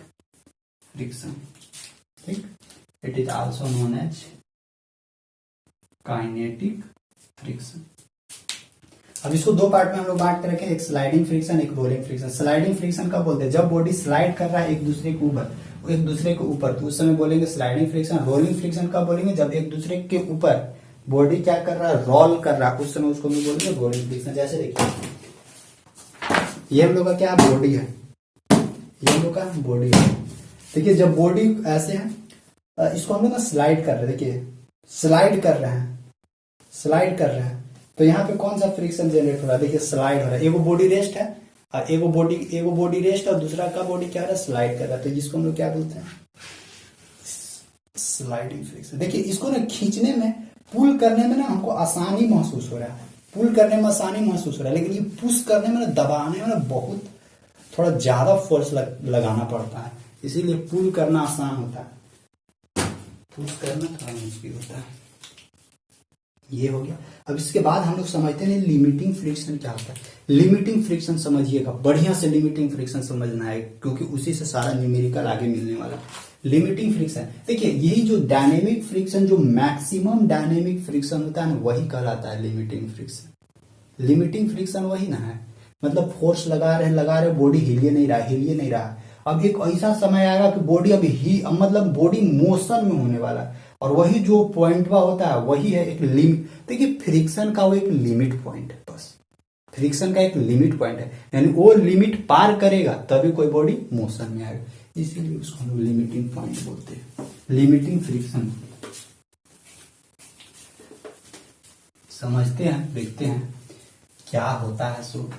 friction, ठीक, it is also known as kinetic friction. अब इसको दो पार्ट में हम लोग बांट के रखें, एक स्लाइडिंग फ्रिक्शन, एक रोलिंग फ्रिक्शन। स्लाइडिंग फ्रिक्शन कब बोलते हैं, जब बॉडी स्लाइड कर रहा है एक दूसरे के ऊपर तो उस समय बोलेंगे स्लाइडिंग फ्रिक्शन। रोलिंग फ्रिक्शन कब बोलेंगे, जब एक दूसरे के ऊपर बॉडी क्या कर रहा है, रोल कर रहा है, उस समय उसको हम बोलेंगे रोलिंग फ्रिक्शन। जैसे देखिए ये हम लोग का क्या बॉडी है, ये हम लोग का बॉडी है। देखिए जब बॉडी ऐसे है इसको हम लोग ना स्लाइड कर रहे हैं, देखिए स्लाइड कर रहे हैं तो यहाँ पे कौन सा फ्रिक्शन जनरेट हो रहा है, देखिए स्लाइड हो रहा है। एगो बॉडी रेस्ट है और एगो बॉडी रेस्ट और दूसरा का बॉडी क्या हो रहा है, स्लाइड कर रहा है, तो जिसको हम लोग क्या बोलते हैं, स्लाइडिंग फ्रिक्शन। देखिए इसको ना खींचने में, पुल करने में ना हमको आसानी महसूस हो रहा है, लेकिन ये पुश करने में ना, दबाने में ना बहुत थोड़ा ज्यादा फोर्स लगाना पड़ता है, इसीलिए पुल करना आसान होता है, पुश करना थोड़ा मुश्किल होता है। ये हो गया। अब इसके बाद हम लोग समझते हैं लिमिटिंग फ्रिक्शन क्या होता है। लिमिटिंग फ्रिक्शन समझिएगा, बढ़िया से लिमिटिंग फ्रिक्शन समझना है क्योंकि उसी से सारा न्यूमेरिकल आगे मिलने वाला। लिमिटिंग फ्रिक्शन देखिए, यही जो डायनेमिक फ्रिक्शन, जो मैक्सिमम डायनेमिक फ्रिक्शन होता है ना, वही कहलाता है लिमिटिंग फ्रिक्शन। लिमिटिंग फ्रिक्शन वही ना है, मतलब फोर्स लगा रहे बॉडी हिले नहीं रहा। अब एक ऐसा समय आएगा कि बॉडी अभी मतलब बॉडी मोशन में होने वाला है, और वही जो पॉइंट होता है वही है एक लिमिट। देखिए फ्रिक्शन का वो एक लिमिट पॉइंट है, बस फ्रिक्शन का एक लिमिट पॉइंट है, यानी वो लिमिट पार करेगा तभी कोई बॉडी मोशन में आएगा। इसीलिए उसको हम लोग लिमिटिंग पॉइंट बोलते हैं, लिमिटिंग फ्रिक्शन। समझते हैं, देखते हैं क्या होता है। सो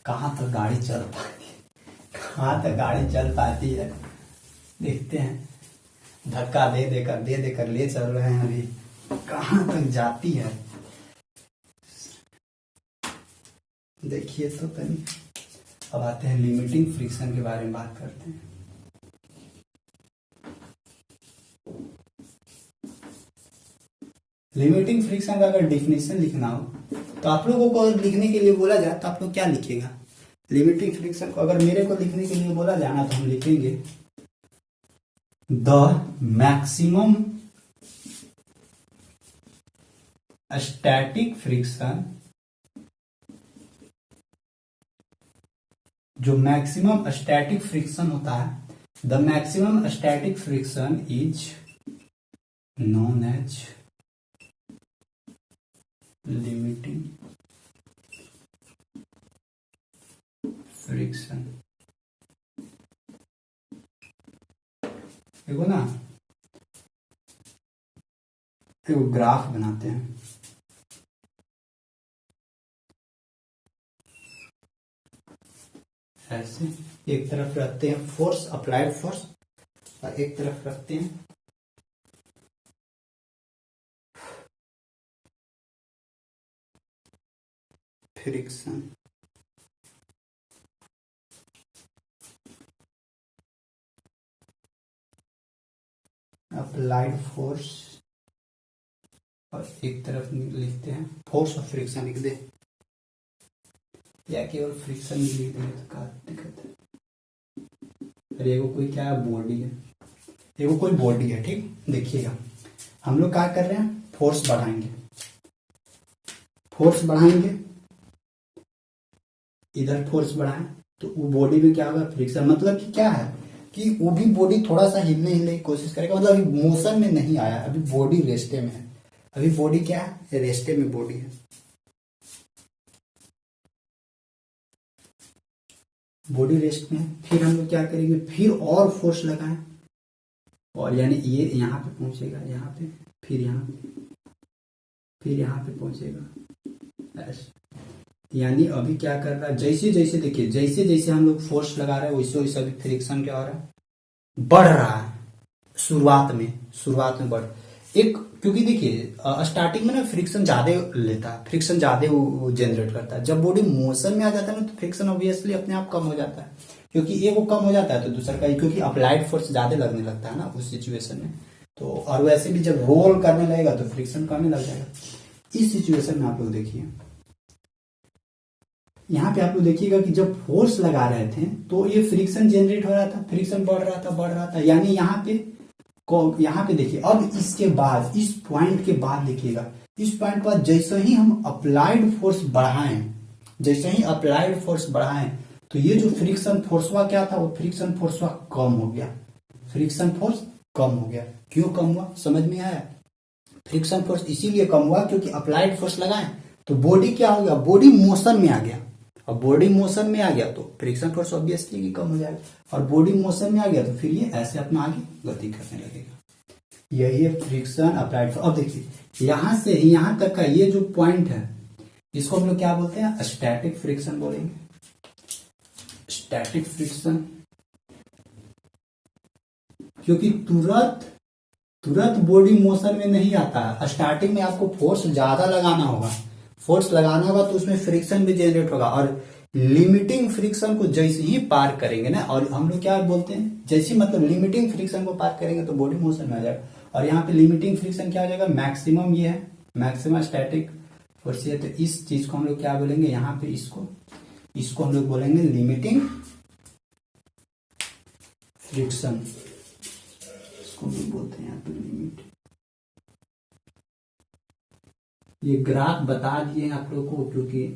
कहाँ तक गाड़ी चल पाती है, कहाँ तक गाड़ी चल पाती है, देखते हैं। धक्का दे देकर ले चल रहे हैं, अभी कहाँ तक जाती है देखिए तो तनी। अब आते हैं लिमिटिंग फ्रिक्शन के बारे में बात करते हैं। लिमिटिंग फ्रिक्शन का अगर डिफिनेशन लिखना हो तो आप लोगों को अगर लिखने के लिए बोला जाए तो आप लोग क्या लिखिएगा? लिमिटिंग फ्रिक्शन को अगर मेरे को लिखने के लिए बोला जाना तो हम लिखेंगे द मैक्सिमम स्टैटिक फ्रिक्शन, जो मैक्सिमम स्टैटिक फ्रिक्शन होता है, the maximum static friction is known as limiting friction. देखो ना, एक ग्राफ बनाते हैं। ऐसे एक तरफ रखते हैं फोर्स, अप्लाइड फोर्स, और एक तरफ रखते हैं फ्रिक्शन। अप्लाइड फोर्स, और एक तरफ लिखते हैं फोर्स ऑफ फ्रिक्शन लिख दे, या केवल फ्रिक्शन ही लिख दे तो क्या दिक्कत है? अरे एगो कोई क्या बॉडी है, एगो कोई बॉडी है, ठीक। देखिएगा हम लोग क्या कर रहे हैं, फोर्स बढ़ाएंगे, फोर्स बढ़ाएंगे, इधर फोर्स बढ़ाएं तो वो बॉडी में क्या होगा, फ्रिक्शन। मतलब कि क्या है कि वो भी बॉडी थोड़ा सा हिलने की कोशिश करेगा, मतलब अभी मोशन में नहीं आया, अभी बॉडी रेस्टे में है। अभी बॉडी क्या है, रेस्टे में बॉडी है। बॉडी रेस्ट में, फिर हम लोग क्या करेंगे, फिर और फोर्स लगाएं, और यानी ये यहाँ पे पहुंचेगा, यहाँ पे, फिर यहाँ पे, फिर यहाँ पे पहुंचेगा ऐसे। यानी अभी क्या कर रहा है, जैसे जैसे देखिए, जैसे जैसे हम लोग फोर्स लगा रहे हैं वैसे वैसे अभी फ्रिक्शन क्या हो रहा है, बढ़ रहा है। शुरुआत में बढ़ एक, क्योंकि देखिए स्टार्टिंग में ना फ्रिक्शन ज्यादा लेता है, फ्रिक्शन ज्यादा जनरेट करता है। जब बॉडी मोशन में आ जाता है ना तो फ्रिक्शन ऑब्वियसली अपने आप कम हो जाता है, क्योंकि एक वो कम हो जाता है तो दूसरा का, क्योंकि अप्लाइड फोर्स ज्यादा लगने लगता है ना उस सिचुएशन में। तो और वैसे भी जब रोल करने लगेगा तो फ्रिक्शन कम लग जाएगा। इस सिचुएशन में आप लोग देखिए, यहाँ पे आप लोग देखिएगा कि जब फोर्स लगा रहे थे तो ये फ्रिक्शन जनरेट हो रहा था, फ्रिक्शन बढ़ रहा था। यानी यहाँ पे देखिए, अब इसके बाद, इस पॉइंट के बाद देखिएगा, इस पॉइंट पर जैसे ही हम अप्लाइड फोर्स बढ़ाएं, तो ये जो फ्रिक्शन फोर्स हुआ क्या था, वो फ्रिक्शन फोर्स हुआ कम हो गया, फ्रिक्शन फोर्स कम हो गया। क्यों कम हुआ, समझ में आया? फ्रिक्शन फोर्स इसीलिए कम हुआ क्योंकि अप्लाइड फोर्स लगाएं तो बॉडी क्या हो गया, बॉडी मोशन में आ गया। अब बॉडी मोशन में आ गया तो फ्रिक्शन फोर्स ऑब्वियसली कम हो जाएगा, और बॉडी मोशन में आ गया तो फिर ये ऐसे अपना आगे गति करने लगेगा। यही है फ्रिक्शन अप्लाइड फोर्स। अब देखिए यहां से यहां तक का ये जो पॉइंट है, इसको हम लोग क्या बोलते हैं, स्टैटिक फ्रिक्शन बोलेंगे। स्टैटिक फ्रिक्शन, क्योंकि तुरंत बॉडी मोशन में नहीं आता है। स्टार्टिंग में आपको फोर्स ज्यादा लगाना होगा, तो उसमें फ्रिक्शन भी जनरेट होगा, और लिमिटिंग फ्रिक्शन को जैसे ही पार करेंगे ना, और हम लोग क्या बोलते हैं, जैसे मतलब लिमिटिंग फ्रिक्शन को पार करेंगे तो बॉडी मोशन में आ जाएगा। और यहाँ पे लिमिटिंग फ्रिक्शन क्या हो जाएगा, मैक्सिमम, ये है मैक्सिमम स्टैटिक फोर्स है। तो इस चीज को हम लोग क्या बोलेंगे, यहाँ पे इसको हम लोग बोलेंगे लिमिटिंग फ्रिक्शन, इसको भी बोलते हैं यहाँ पे लिमिट। ये ग्राफ बता दिए आप लोग को, क्योंकि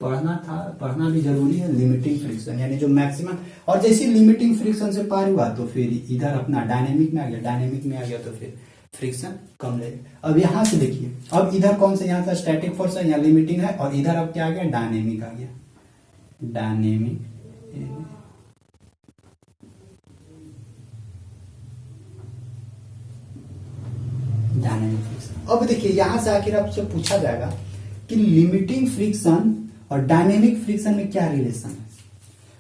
पढ़ना भी जरूरी है। लिमिटिंग फ्रिक्शन यानी जो मैक्सिमम, और जैसे लिमिटिंग फ्रिक्शन से पार हुआ तो फिर इधर अपना डायनेमिक में आ गया, तो फिर फ्रिक्शन कम रहेगा। अब यहां से देखिए, अब इधर कौन सा, यहाँ से स्टैटिक फोर्स है, यहाँ लिमिटिंग है, और इधर अब क्या आ गया, डायनेमिक आ गया। Dynamic friction. अब देखिए यहां से आखिर आपसे पूछा जाएगा कि लिमिटिंग फ्रिक्शन और डायनेमिक फ्रिक्शन में क्या रिलेशन है।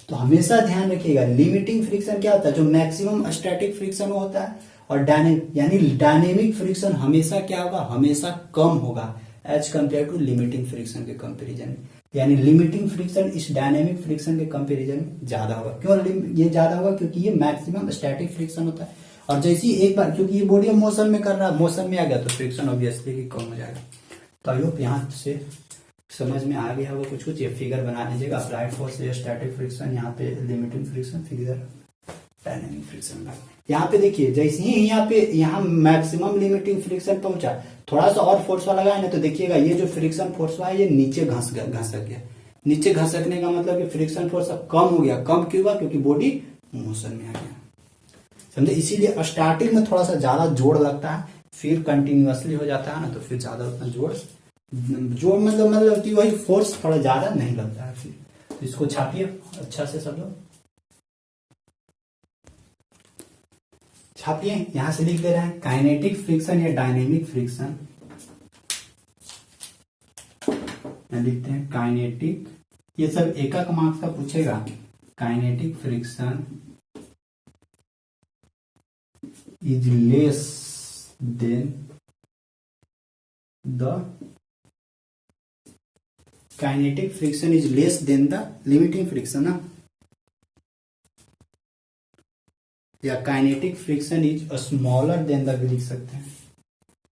तो हमेशा ध्यान रखिएगा, लिमिटिंग फ्रिक्शन क्या होता है, जो मैक्सिमम स्टैटिक फ्रिक्शन होता है, और डायनेमिक फ्रिक्शन हमेशा क्या होगा, हमेशा कम होगा as compare to limiting friction के कंपेरिजन में। यानी लिमिटिंग फ्रिक्शन इस डायनेमिक फ्रिक्शन के कंपेरिजन में ज्यादा होगा। क्यों ये ज्यादा होगा, क्योंकि ये मैक्सिमम स्टैटिक फ्रिक्शन होता है, और जैसे ही एक बार, क्योंकि ये बॉडी मोशन में कर रहा है, मोशन में आ गया तो फ्रिक्शन ऑब्वियसली ही कम हो जाएगा। तो आई होप यहाँ से समझ में आ गया होगा कुछ कुछ। ये फिगर बना लीजिएगा, अप्लाइड फोर्स ये स्टैटिक फ्रिक्शन, यहाँ पे लिमिटिंग फ्रिक्शन, फिर इधर डायनेमिक फ्रिक्शन। यहाँ पे देखिए जैसे ही यहाँ मैक्सिमम लिमिटिंग फ्रिक्शन पहुंचा, थोड़ा सा और फोर्स वाला लगाए ना, तो देखिएगा ये जो फ्रिक्शन फोर्स हुआ है ये नीचे घसक गया। नीचे घसकने का मतलब कि फ्रिक्शन फोर्स अब कम हो गया। कम क्यों हुआ, क्योंकि बॉडी मोशन में आ गया, समझे। इसीलिए स्टार्टिंग में थोड़ा सा ज्यादा जोड़ लगता है, फिर कंटिन्यूअसली हो जाता है ना, तो फिर ज्यादा उतना जोड़ मतलब कि वही फोर्स थोड़ा ज्यादा नहीं लगता है फिर। तो इसको छापिए अच्छा से सब लोग, छापिए। यहां से लिख दे रहे हैं काइनेटिक फ्रिक्शन या डायनेमिक फ्रिक्शन। लिखते हैं काइनेटिक, ये सब एक मार्क्स का पूछेगा। Kinetic friction is less than the kinetic friction is less than the limiting friction ना, या kinetic friction is smaller than the भी लिख सकते हैं,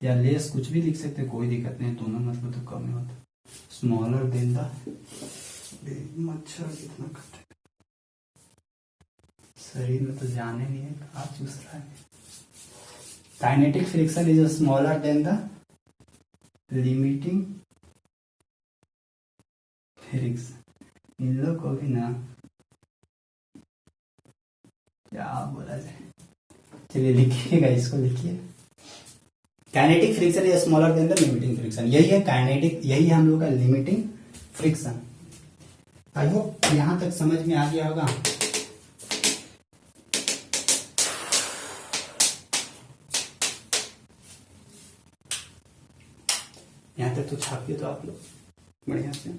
या लेस कुछ भी लिख सकते हैं, कोई दिक्कत नहीं, दोनों मतलब तो कम ही होता है। स्मॉलर देन द, मच्छर कितना कटे शरीर में तो जाने नहीं है, कहा चूस रहा है। Kinetic friction is smaller than the limiting friction. इन लोग को भी ना क्या बोला जाए, चलिए लिखिएगा, इसको लिखिए। Kinetic friction is smaller than the limiting friction, यही है काइनेटिक, यही है हम लोग का लिमिटिंग फ्रिक्शन। आई होप यहां तक समझ में आ गया होगा। यहां तक तो छापिए तो आप लोग बढ़िया से।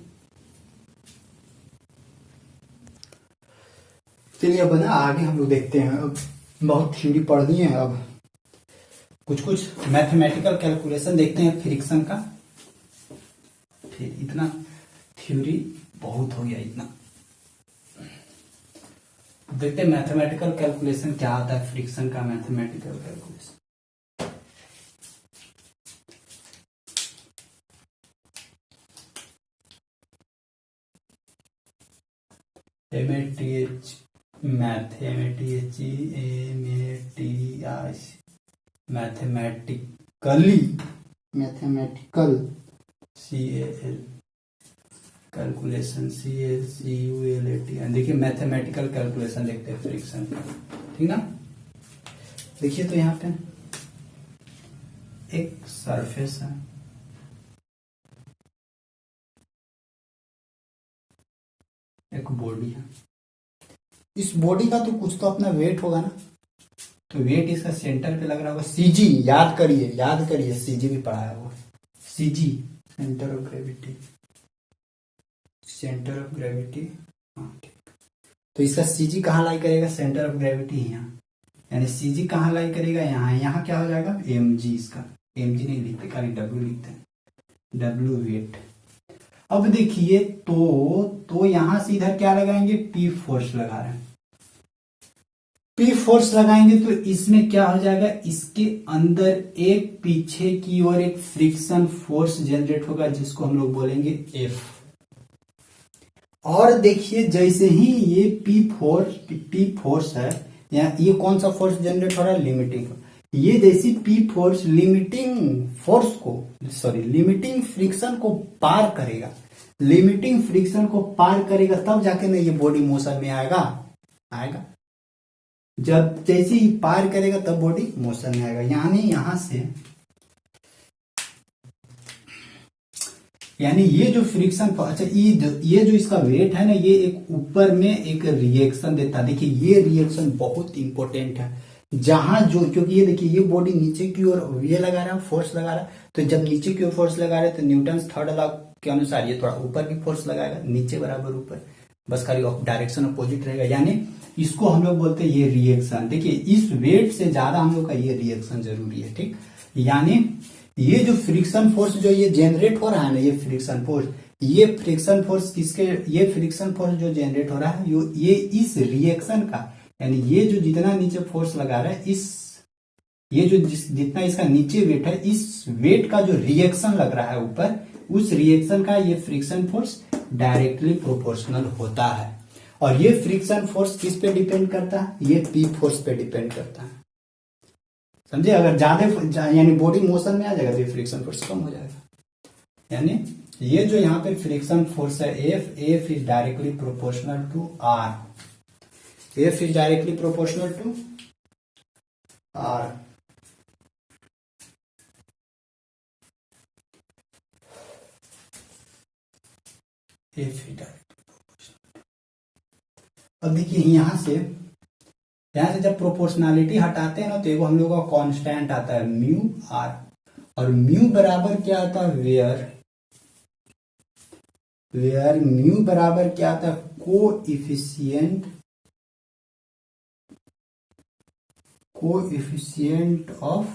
चलिए अब ना आगे हम लोग देखते हैं। अब बहुत थ्योरी पढ़ ली है, अब कुछ कुछ मैथमेटिकल कैलकुलेशन देखते हैं फ्रिक्शन का। फिर इतना थ्योरी बहुत हो गया, इतना देखते हैं मैथमेटिकल कैलकुलेशन क्या आता है, फ्रिक्शन का mathematical calculation. Mathematical CAL calculation, CALCULAT। देखिए मैथमेटिकल कैलकुलेशन देखते हैं फ्रिक्शन का, ठीक ना। देखिए तो यहाँ पे एक सरफेस है, एक बॉडी है। इस बॉडी का तो कुछ तो अपना वेट होगा ना, तो वेट इसका सेंटर पे लग रहा होगा। CG याद करिए CG भी पढ़ाया हुआ, CG centre of gravity, centre of gravity. हाँ ठीक, तो इसका CG कहाँ लाई करेगा, सेंटर ऑफ ग्रेविटी यहाँ, यानी CG कहाँ लाई करेगा, यहाँ। यहाँ क्या हो जाएगा mg, इसका mg नहीं लिखते, खाली W लिखते हैं, W वेट। अब देखिए तो यहां से इधर क्या लगाएंगे, P फोर्स लगा रहे हैं। P फोर्स लगाएंगे तो इसमें क्या हो जाएगा, इसके अंदर एक पीछे की ओर एक फ्रिक्शन फोर्स जनरेट होगा, जिसको हम लोग बोलेंगे F। और देखिए जैसे ही ये P फोर्स है, या ये कौन सा फोर्स जनरेट हो रहा है, लिमिटिंग। ये जैसी P फोर्स लिमिटिंग फ्रिक्शन को पार करेगा, तब जाके ना ये बॉडी मोशन में आएगा। जब जैसे ही पार करेगा तब बॉडी मोशन में आएगा। यानी यहां से यानी ये जो फ्रिक्शन, अच्छा ये जो इसका वेट है ना, ये एक ऊपर में एक रिएक्शन देता है। देखिए ये रिएक्शन बहुत इंपॉर्टेंट है, जहां जो, क्योंकि ये देखिए ये बॉडी नीचे की ओर ये लगा रहा है, फोर्स लगा रहा है, तो जब नीचे की ओर फोर्स लगा रहे हैं तो न्यूटन थर्ड लॉ के अनुसार ये थोड़ा ऊपर की फोर्स लगाएगा, नीचे बराबर ऊपर, बस खाली डायरेक्शन अपोजिट रहेगा। यानी इसको हम लोग बोलते हैं ये रिएक्शन। देखिए इस वेट से ज्यादा हम लोग का ये रिएक्शन जरूरी है, ठीक। यानी ये जो फ्रिक्शन फोर्स जो ये जनरेट हो रहा है ना, ये फ्रिक्शन फोर्स किसके, ये फ्रिक्शन फोर्स जो जनरेट हो रहा है ये इस रिएक्शन का, यानी ये जो जितना नीचे फोर्स लगा रहा है, इस ये जो जितना इसका नीचे वेट है, इस वेट का जो रिएक्शन लग रहा है ऊपर, उस रिएक्शन का ये फ्रिक्शन फोर्स डायरेक्टली प्रोपोर्शनल होता है। और ये फ्रिक्शन फोर्स किस पे डिपेंड करता है, ये पी फोर्स पे डिपेंड करता है, समझे। अगर ज्यादा यानी बॉडी मोशन में आ जाएगा तो ये फ्रिक्शन फोर्स कम हो जाएगा। यानी ये जो यहाँ पे फ्रिक्शन फोर्स है F is directly proportional to R, F is directly proportional to R. F is directly proportional. अब देखिए यहाँ से जब प्रोपोर्शनलिटी हटाते हैं ना, तो एगो हम लोग का कांस्टेंट आता है म्यू आर, और म्यू बराबर क्या आता है, वेयर म्यू बराबर क्या आता है, coefficient of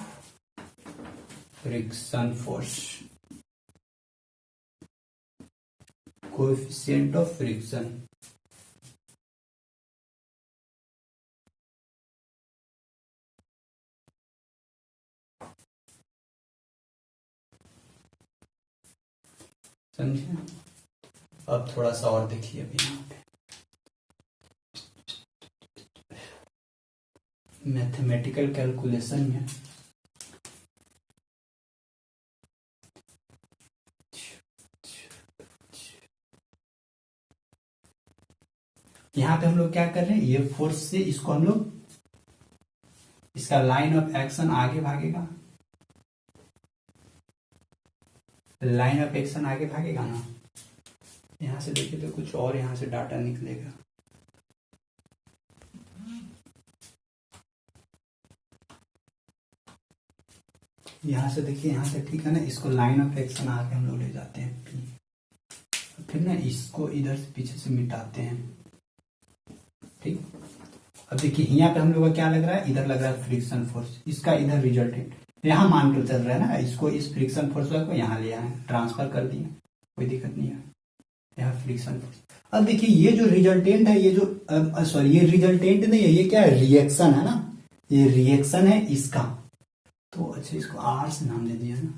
friction force, coefficient of friction. समझे। अब थोड़ा सा और देखिए, अभी यहाँ पे मैथमेटिकल कैलकुलेशन में यहाँ पे हम लोग क्या कर रहे हैं, ये फोर्स से इसको हम लोग, इसका लाइन ऑफ एक्शन आगे भागेगा, लाइन ऑफ एक्शन आगे भागेगा ना। यहां से देखिए तो कुछ और यहां से डाटा निकलेगा। यहां से देखिए, यहां से ठीक है ना, इसको लाइन ऑफ एक्शन आगे हम लोग ले जाते हैं पी, फिर ना इसको इधर से पीछे से मिटाते हैं, ठीक। अब देखिए यहाँ पे हम लोग का क्या लग रहा है, इधर लग रहा है फ्रिक्शन फोर्स, इसका इधर रिजल्टेंट यहाँ मान कर चल रहा है ना, इसको इस फ्रिक्शन फोर्स को यहाँ ले आए, ट्रांसफर कर दिए, कोई दिक्कत नहीं है, यहाँ फ्रिक्शन फोर्स। अब देखिए ये जो रिजल्टेंट है, ये जो सॉरी ये रिजल्टेंट नहीं है, ये क्या है, रिएक्शन है ना, ये रिएक्शन है इसका, तो अच्छा इसको आर से नाम दे दिया ना।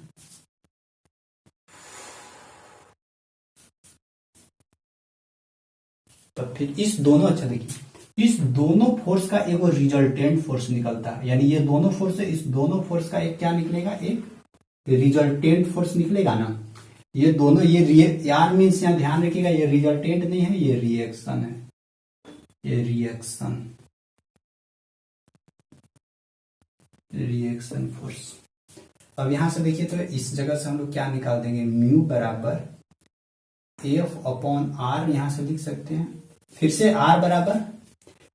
तो फिर इस दोनों, अच्छा देखिए इस दोनों फोर्स का एक रिजल्टेंट फोर्स निकलता है, यानी ये दोनों फोर्स है, इस दोनों फोर्स का एक क्या निकलेगा, एक रिजल्टेंट फोर्स निकलेगा ना। ये दोनों ये यार मीन्स यहाँ ध्यान रखिएगा, ये रिजल्टेंट नहीं है, ये रिएक्शन है, ये रिएक्शन फोर्स। अब यहां से देखिए तो इस जगह से हम लोग क्या निकाल देंगे, म्यू बराबर एफ अपॉन आर, यहां से लिख सकते हैं, फिर से आर बराबर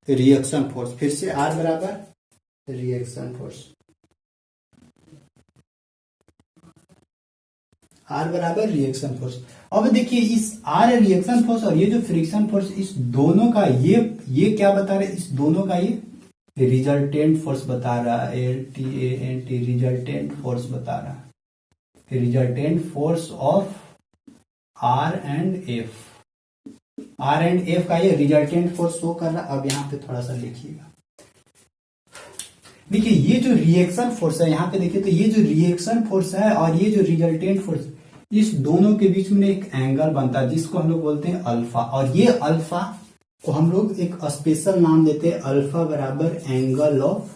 रिएक्शन फोर्स, फिर से आर बराबर रिएक्शन फोर्स, आर बराबर रिएक्शन फोर्स। अब देखिए इस आर रिएक्शन फोर्स और ये जो फ्रिक्शन फोर्स, इस दोनों का ये क्या बता रहे, इस दोनों का ये रिजल्टेंट फोर्स बता रहा है, LTANT रिजल्टेंट फोर्स बता रहा है, resultant force of R and F का ये रिजल्टेंट फोर्स शो कर रहा है। अब यहाँ पे थोड़ा सा लिखिएगा, देखिए ये जो रिएक्शन फोर्स है, यहाँ पे देखिए तो ये जो रिएक्शन फोर्स है और ये जो रिजल्टेंट फोर्स, इस दोनों के बीच में एक एंगल बनता है जिसको हम लोग बोलते हैं अल्फा, और ये अल्फा को हम लोग एक स्पेशल नाम देते हैं, अल्फा बराबर angle of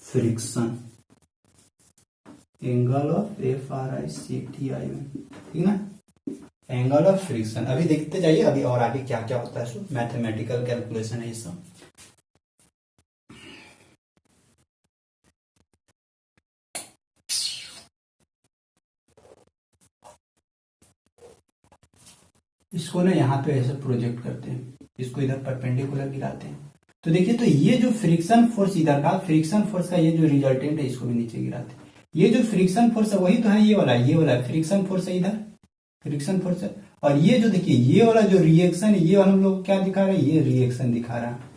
friction, angle of FRICTION, ठीक ना, एंगल ऑफ फ्रिक्शन। अभी देखते जाइए अभी और आगे क्या क्या होता है, मैथमेटिकल कैलकुलेशन है ये सब। इसको ना यहाँ पे ऐसे प्रोजेक्ट करते हैं, इसको इधर परपेंडिकुलर गिराते हैं। तो देखिए, तो ये जो फ्रिक्शन फोर्स इधर का, फ्रिक्शन फोर्स का ये जो रिजल्टेंट है इसको भी नीचे गिराते हैं। ये जो फ्रिक्शन फोर्स है वही तो है, ये वाला फ्रिक्शन फोर्स है, इधर फ्रिक्शन फोर्स है। और ये जो देखिए ये वाला जो रिएक्शन, ये हम लोग क्या दिखा रहे हैं, ये रिएक्शन दिखा रहा है।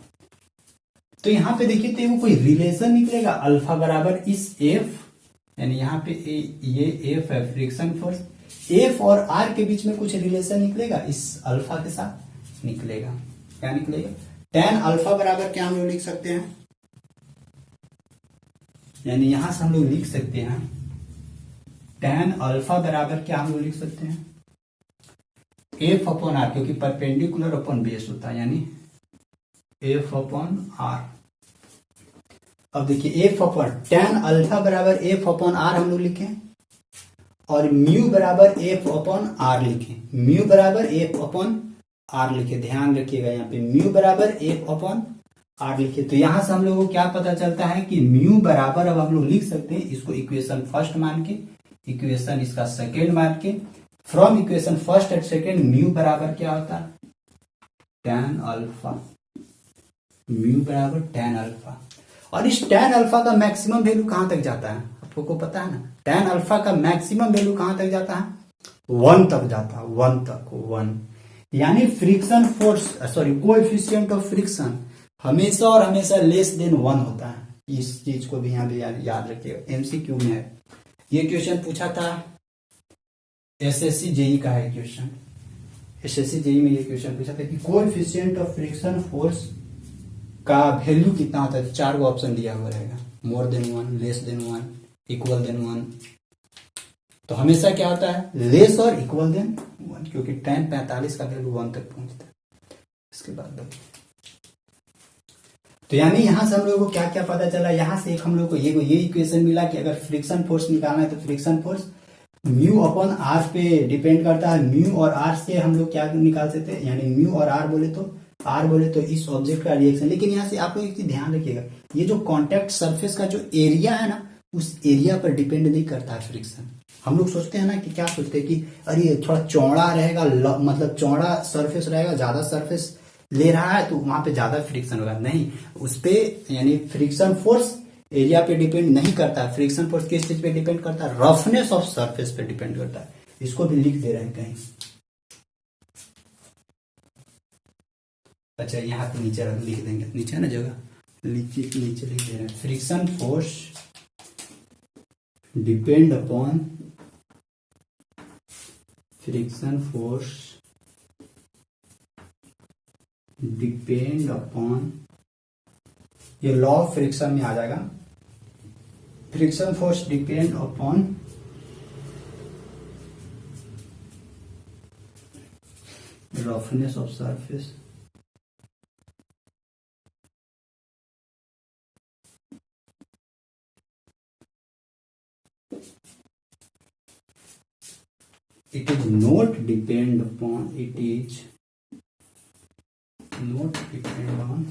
तो यहाँ पे देखिए, तो कोई रिलेशन निकलेगा, अल्फा बराबर इस एफ, यानी यहाँ पे ये एफ है फ्रिक्शन फोर्स, एफ और आर के बीच में कुछ रिलेशन निकलेगा, इस अल्फा के साथ निकलेगा। क्या निकलेगा, tan अल्फा बराबर क्या हम लोग लिख सकते हैं, यानी यहां से हम लोग लिख सकते हैं tan अल्फा बराबर क्या हम लोग लिख सकते हैं, एफ अपॉन आर, क्योंकि परपेंडिकुलर अपॉन बेस होता है, यानी एफ अपॉन आर। अब देखिए एफ अपॉन tan अल्फा बराबर एफ अपॉन आर हम लोग लिखें, और म्यू बराबर एफ अपॉन आर लिखें, म्यू बराबर एफ अपॉन आर लिखे, ध्यान रखिएगा यहाँ पे म्यू बराबर एफ अपॉन आर लिखे। तो यहां से हम लोग को क्या पता चलता है कि म्यू बराबर, अब हम लोग लिख सकते हैं इसको इक्वेशन फर्स्ट मान के, इक्वेशन इसका सेकेंड मान के, from equation first and second mu बराबर क्या होता है, tan अल्फा, म्यू बराबर tan अल्फा। और इस tan अल्फा का मैक्सिमम वैल्यू कहां तक जाता है, आपको पता है ना, tan अल्फा का मैक्सिमम वैल्यू कहां तक जाता है, 1 तक जाता है, 1 तक, 1। यानी friction force, sorry coefficient of friction हमेशा और हमेशा लेस देन 1 होता है। इस चीज को भी यहाँ पे याद रखिएगा, एमसीक्यू में है ये क्वेश्चन पूछा था, एसएससी जेई का है क्वेश्चन, एसएससी जेई में ये क्वेश्चन पूछा था कि कोएफिशिएंट ऑफ फ्रिक्शन फोर्स का वैल्यू कितना होता है। 4 ऑप्शन दिया हुआ रहेगा, more than 1, less than 1, equal than 1। तो हमेशा क्या होता है, लेस और इक्वल देन 1, क्योंकि tan 45 का वैल्यू 1 तक पहुंचता है। इसके बाद तो यानी यहां से हम लोगों को क्या क्या पता चला, यहां से एक हम लोग को ये इक्वेशन मिला कि अगर फ्रिक्शन फोर्स निकालना है तो friction force mu upon R पे डिपेंड करता है। म्यू और आर से हम लोग क्या निकाल सकते हैं, यानी म्यू और आर बोले तो इस ऑब्जेक्ट का रिएक्शन। लेकिन यहाँ से आप लोग एक चीज ध्यान रखिएगा, ये जो कॉन्टैक्ट सरफेस का जो एरिया है ना, उस एरिया पर डिपेंड नहीं करता है फ्रिक्शन। हम लोग सोचते हैं ना कि क्या सोचते हैं कि अरे थोड़ा चौड़ा रहेगा, मतलब चौड़ा सरफेस रहेगा, ज्यादा सरफेस ले रहा है तो वहां पे ज्यादा फ्रिक्शन होगा। नहीं, उस पे यानी फ्रिक्शन फोर्स एरिया पे डिपेंड नहीं करता है, फ्रिक्शन फोर्स किस चीज पे डिपेंड करता है, रफनेस ऑफ सरफेस पे डिपेंड करता है। इसको भी लिख दे रहे हैं कहीं, अच्छा यहाँ पे नीचे लिख देंगे, नीचे ना जगह, नीचे लिख दे रहे हैं, friction force depend upon, friction force depend upon, ये लॉ ऑफ फ्रिक्शन में आ जाएगा, friction force depend upon roughness of surface, it is not depend upon, it is not depend on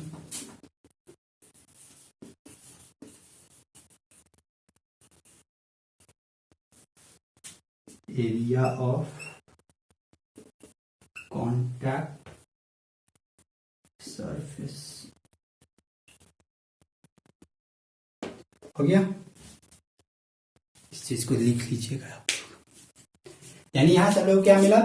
area of contact surface। हो गया, इस चीज को लिख लीजिएगा आप। यानी यहां से हम लोग क्या मिला,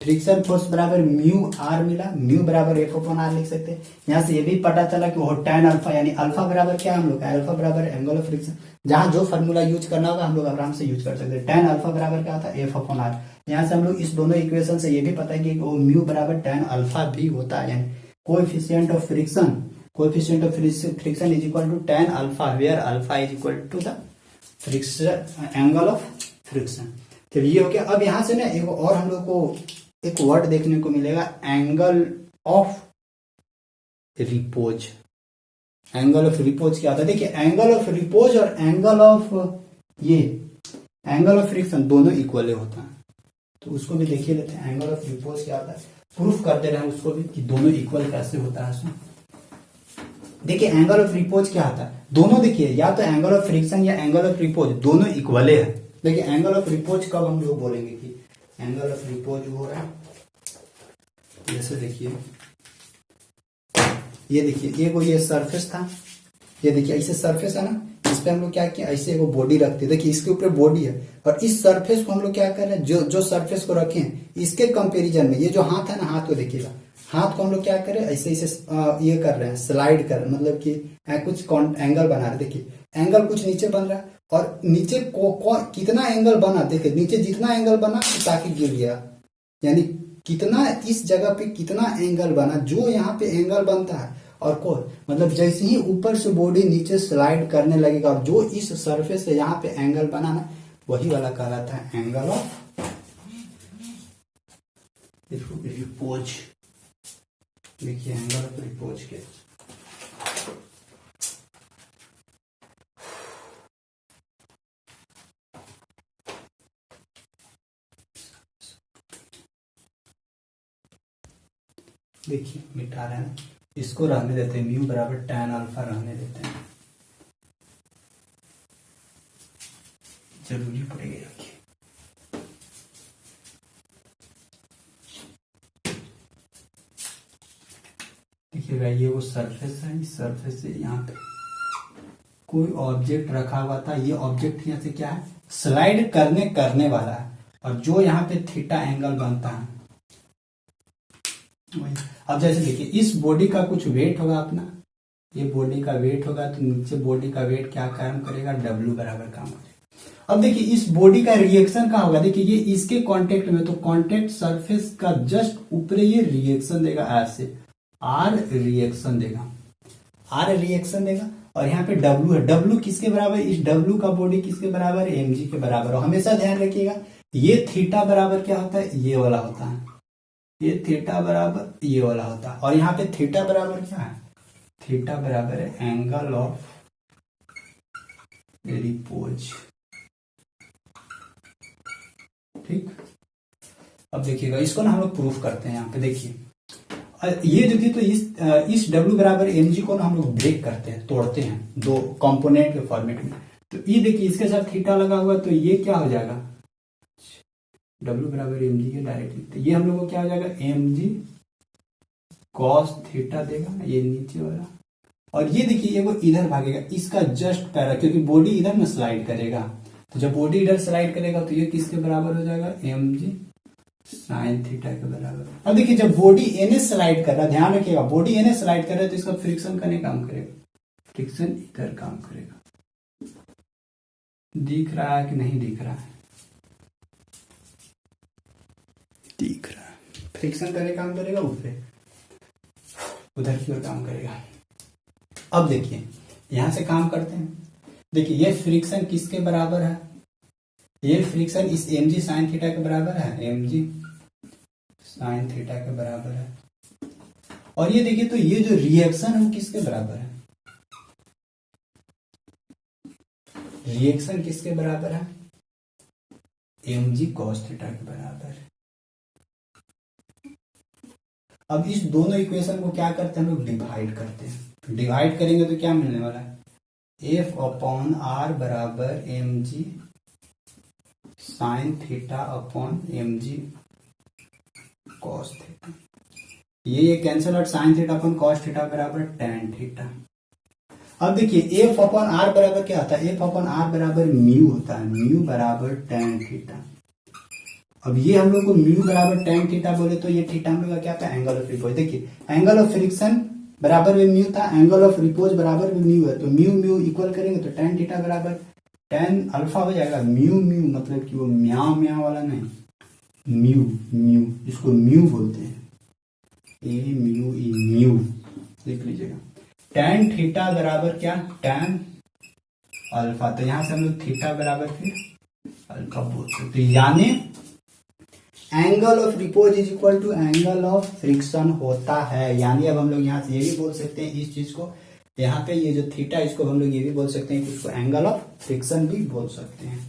फ्रिक्शन फोर्स बराबर म्यू आर मिला, म्यू बराबर एफ अपॉन आर लिख सकते हैं। यहां से ये भी पता चला कि वो tan अल्फा, यानी अल्फा बराबर क्या हम लोग, अल्फा बराबर एंगल ऑफ फ्रिक्शन, जहां जो फार्मूला यूज करना होगा हम लोग आराम से यूज कर सकते हैं। tan अल्फा बराबर क्या होता है, एफ अपॉन आर। यहाँ से हम लोग इस दोनों इक्वेशन से ये भी पता है कि वो म्यू बराबर tan अल्फा भी होता है, यानी coefficient of friction, coefficient of friction is equal to tan alpha, where alpha is equal to the friction, angle of friction. तो ये हो गया। अब यहां से ना एक और हम लोग को एक वर्ड देखने को मिलेगा, angle of repose. Angle of repose क्या होता है, देखिए एंगल ऑफ रिपोज और एंगल ऑफ ये एंगल ऑफ फ्रिक्शन दोनों इक्वल होता है। तो उसको भी देखिए लेते हैं, एंगल ऑफ रिपोज क्या होता है, प्रूफ करते रहे उसको भी कि दोनों इक्वल कैसे होता है उसमें। देखिए एंगल ऑफ रिपोज क्या होता है, दोनों देखिए या तो एंगल ऑफ फ्रिक्शन या एंगल ऑफ रिपोज दोनों इक्वल है। देखिए एंगल ऑफ रिपोज कब हम लोग बोलेंगे कि एंगल ऑफ रिपोज हो रहा है, जैसे देखिए, ये देखिए ये सरफेस था, ये देखिए ऐसे सरफेस है ना, इस पे हम लोग क्या किया, ऐसे वो बॉडी रखते हैं, देखिए इसके ऊपर बॉडी है, और इस सरफेस को हम लोग क्या कर रहे हैं, जो जो सरफेस को रखे हैं इसके कंपैरिजन में ये जो हाथ है ना, हाथ को देखिएगा, हाथ को हम लोग क्या कर रहे हैं, ऐसे ऐसे ये कर रहे हैं, स्लाइड कर रहे हैं, मतलब कि कुछ एंगल बना रहे हैं। देखिए एंगल कुछ नीचे बन रहा है, और नीचे कितना एंगल बना, देखिए नीचे जितना एंगल बना ताकि गिर गया, यानी कितना इस जगह पे कितना एंगल बना, जो यहाँ पे एंगल बनता है, और को मतलब जैसे ही ऊपर से बॉडी नीचे स्लाइड करने लगेगा, और जो इस सरफेस से यहाँ पे एंगल बना ना, वही वाला कहलाता है एंगल ऑफ रिपोज। देखिए एंगल ऑफ रिपोज के देखिए मिटा रहे हैं, इसको रहने देते हैं, म्यू बराबर tan अल्फा रहने देते हैं, जरूरी पड़ेगा। रखिए देखिएगा, ये वो सरफेस है, इस सरफेस से यहाँ पे कोई ऑब्जेक्ट रखा हुआ था, ये ऑब्जेक्ट यहाँ से क्या है, स्लाइड करने वाला है, और जो यहाँ पे थीटा एंगल बनता है वही। अब जैसे देखिए, इस बॉडी का कुछ वेट होगा अपना, ये बॉडी का वेट होगा, तो नीचे बॉडी का वेट क्या काम करेगा, W बराबर काम करेगा। अब देखिए इस बॉडी का रिएक्शन का होगा, देखिए ये इसके कांटेक्ट में, तो कांटेक्ट सरफेस का जस्ट ऊपर ये रिएक्शन देगा, ऐसे R रिएक्शन देगा, R रिएक्शन देगा, और यहाँ पे W है, W किसके बराबर, इस W का बॉडी किसके बराबर है, mg के बराबर। और हमेशा ध्यान रखिएगा, ये थीटा बराबर क्या होता है, ये वाला होता है, ये थीटा बराबर ये वाला होता है, और यहाँ पे थीटा बराबर क्या है, थीटा बराबर है एंगल ऑफ रिपोज। ठीक, अब देखिएगा इसको ना हम लोग प्रूफ करते हैं, यहाँ पे देखिए ये जो थी, तो इस W बराबर mg को ना हम लोग ब्रेक करते हैं, तोड़ते हैं दो कंपोनेंट के फॉर्मेट में। तो ये देखिए इसके साथ थीटा लगा हुआ, तो ये क्या हो जाएगा, W बराबर mg के डायरेक्ट लिखते, ये हम लोग को क्या हो जाएगा, mg cos थीटा देगा, ये नीचे वाला, और ये देखिए ये वो इधर भागेगा, इसका जस्ट पैरा, क्योंकि बॉडी इधर में स्लाइड करेगा, तो जब बॉडी इधर स्लाइड करेगा तो ये किसके बराबर हो जाएगा, mg साइन थीटा के बराबर। अब देखिए जब बॉडी एनए स्लाइड कर रहा है, ध्यान रखिएगा, बॉडी एनए स्लाइड कर रहा है, तो इसका फ्रिक्शन करने काम करेगा, फ्रिक्शन इधर काम करेगा। दिख रहा है कि नहीं दिख रहा है, दिख रहा है, फ्रिक्शन करने काम करेगा, उधर की ओर काम करेगा। अब देखिए यहां से काम करते हैं, देखिए ये फ्रिक्शन किसके बराबर है, ये फ्रिक्शन इस mg साइन थीटा के बराबर है, mg साइन थीटा के बराबर है, और ये देखिए तो ये जो रिएक्शन है वो किसके बराबर है, रिएक्शन किसके बराबर है, mg cos थीटा के बराबर है। अब इस दोनों इक्वेशन को क्या करते हैं, हम लोग डिवाइड करते हैं, तो डिवाइड करेंगे तो क्या मिलने वाला है, F अपॉन R बराबर mg sine theta upon mg cos theta, ये cancel out, sine theta upon cos theta बराबर tan थीटा। अब देखिए F अपॉन R बराबर क्या होता है, F अपॉन R बराबर म्यू होता है, म्यू बराबर tan थीटा। अब ये हम लोग को म्यू बराबर tan थीटा बोले, तो ये थीटा हम लोग का क्या था, एंगल ऑफ रिपोज। देखिए एंगल ऑफ फ्रिक्शन बराबर में म्यू था, एंगल ऑफ रिपोज बराबर में म्यू है, तो म्यू म्यू इक्वल करेंगे तो tan थीटा बराबर tan अल्फा हो जाएगा, म्यू म्यू मतलब कि वो म्याओ म्याओ वाला नहीं, म्यू म्यू, इसको म्यू बोलते हैं, ए म्यू ई म्यू, देख लीजिएगा। tan थीटा बराबर क्या, tan अल्फा, तो यहां से हम लोग थीटा बराबर फिर अल्फा बोल सकते, यानी angle of repose is equal to angle of friction होता है। यानी अब हम लोग यहाँ से ये भी बोल सकते हैं इस चीज को, यहाँ पे ये जो थीटा, इसको हम लोग ये भी बोल सकते हैं कि इसको एंगल ऑफ फ्रिक्शन भी बोल सकते हैं।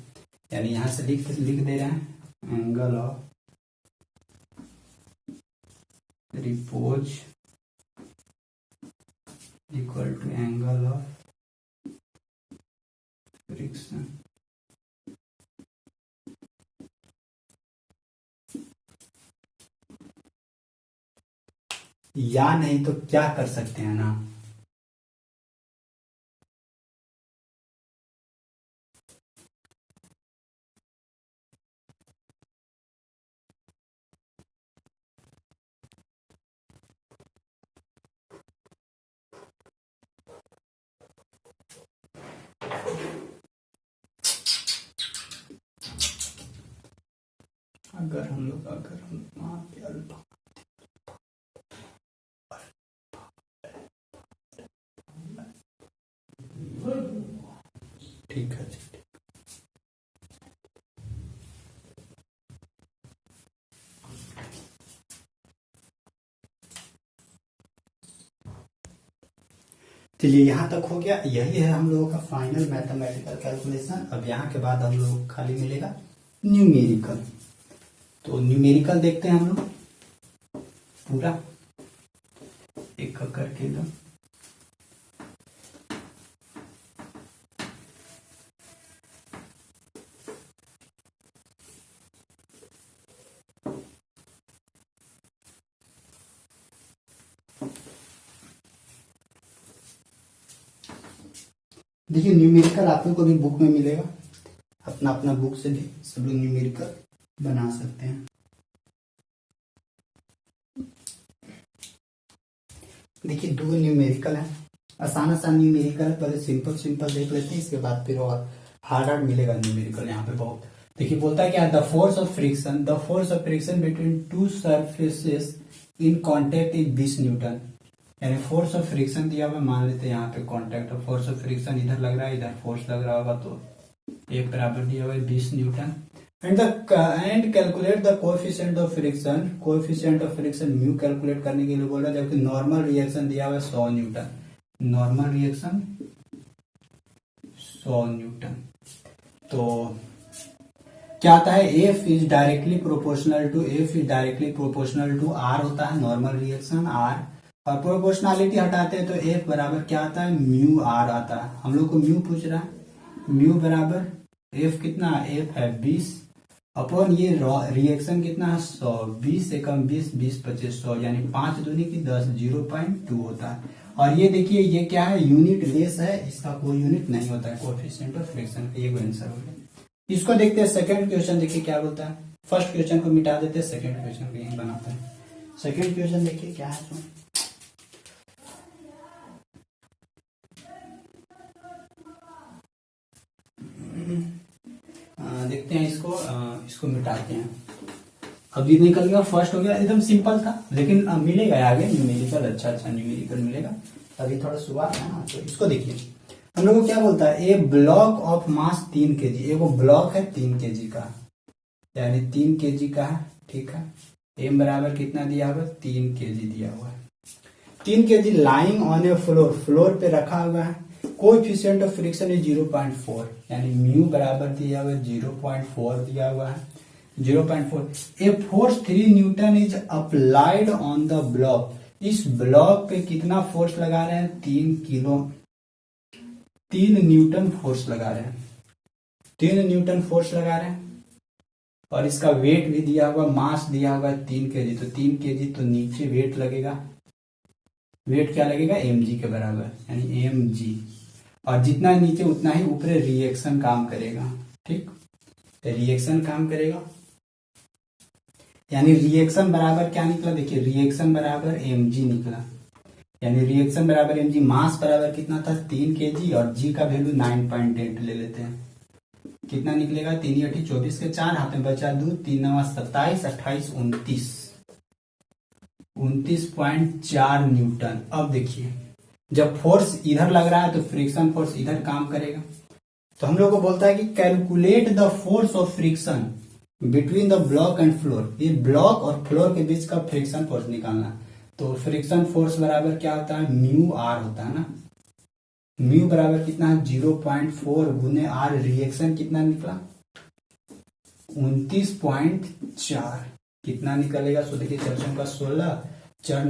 यानी यहां से लिख दे रहे हैं angle of repose equal to angle of friction. या नहीं तो क्या कर सकते हैं ना, अगर हम वहां पे अल्फा, ठीक है जी। चलिए यहाँ तक हो गया, यही है हम लोगों का फाइनल मैथमेटिकल कैलकुलेशन। अब यहाँ के बाद हम लोग खाली मिलेगा न्यूमेरिकल। तो न्यूमेरिकल देखते हैं हम लोग पूरा एक करके एकदम। देखिए न्यूमेरिकल आप लोग को भी बुक में मिलेगा, अपना अपना बुक से भी सब लोग न्यूमेरिकल बना सकते हैं। देखिए दो न्यूमेरिकल है, आसान आसान न्यूमेरिकल है, पहले सिंपल सिंपल देख लेते हैं, इसके बाद फिर और हार्ड हार्ड मिलेगा न्यूमेरिकल यहाँ पे बहुत। देखिए बोलता है क्या, the force of friction between two surfaces in contact is 20 Newton. यानी फोर्स ऑफ फ्रिक्शन दिया हुआ, मान लेते हैं यहाँ पे कॉन्टेक्ट और फोर्स ऑफ फ्रिक्शन इधर लग रहा है, इधर फोर्स लग रहा होगा, तो एक बराबर दिया हुआ है 20 Newton. And calculate the coefficient of friction mu calculate करने के लिए बोल रहा है, जबकि नॉर्मल रिएक्शन दिया हुआ है 100 न्यूटन। Normal reaction 100 Newton. तो क्या आता है, F is directly proportional to R होता है नॉर्मल रिएक्शन आर, और प्रोपोर्शनलिटी हटाते हैं तो एफ बराबर क्या आता है, म्यू आर आता है। हम लोग को म्यू पूछ रहा है, म्यू बराबर एफ कितना, एफ है 20 अपॉन ये रिएक्शन कितना है 100, 20 एकम 20, 20 25 100, यानी 5 दूनी की 10, 0.2 होता है। और ये देखिए ये क्या है, यूनिट लेस है, इसका कोई यूनिट नहीं होता है कोएफिशिएंट ऑफ फ्रिक्शन। ये आंसर हो गया। इसको देखते हैं सेकंड क्वेश्चन, देखिए क्या बोलता है। फर्स्ट क्वेश्चन को मिटा देते हैं, सेकंड क्वेश्चन को यही बनाते हैं। सेकंड क्वेश्चन देखिए क्या है इसमें। देखते हैं इसको मिटाते हैं। अब ये निकल गया, फर्स्ट हो गया, एकदम सिंपल था, लेकिन मिलेगा आगे न्यूमेरिकल, अच्छा न्यूमेरिकल मिलेगा। अभी थोड़ा शुरुआत है ना, तो इसको देखिए हम लोग को क्या बोलता है, ए ब्लॉक ऑफ मास 3 kg, एक ब्लॉक है 3 kg का, यानी 3 kg का है, ठीक है। एम बराबर कितना दिया हुआ, 3 kg दिया हुआ है। 3 kg lying on A floor पे रखा हुआ है। कोएफिशिएंट ऑफ फ्रिक्शन इज 0.4, यानी म्यू बराबर दिया हुआ है 0.4 दिया हुआ है, 0.4। A force 3 Newton is applied on the block, इस ब्लॉक पे कितना फोर्स लगा रहे हैं, 3 न्यूटन फोर्स लगा रहे हैं, 3 न्यूटन फोर्स लगा रहे हैं। और इसका वेट भी दिया हुआ, मास दिया हुआ 3 kg, तो 3 kg तो नीचे वेट लगेगा, वेट क्या लगेगा, mg के बराबर, यानी mg। और जितना नीचे उतना ही ऊपर रिएक्शन काम करेगा, ठीक, रिएक्शन काम करेगा। यानी रिएक्शन बराबर क्या निकला, देखिए रिएक्शन बराबर mg निकला, यानी रिएक्शन बराबर mg। मास बराबर कितना था, 3 kg, और g का वैल्यू 9.8 ले लेते हैं, कितना निकलेगा, 3 8 24 के 4 हाथ में बचा 2, 3 9 27, 28 29, 29.4 न्यूटन। अब देखिए जब फोर्स इधर लग रहा है तो फ्रिक्शन फोर्स इधर काम करेगा, तो हम लोग को बोलता है कि calculate the force of friction between the block and floor, ये ब्लॉक और फ्लोर के बीच का फ्रिक्शन फोर्स निकालना। तो फ्रिक्शन फोर्स बराबर क्या होता है, म्यू आर होता है ना, म्यू बराबर कितना है 0.4 गुने आर, रिएक्शन कितना निकला 29.4, कितना निकलेगा, सो देखिए 4 का 16, 4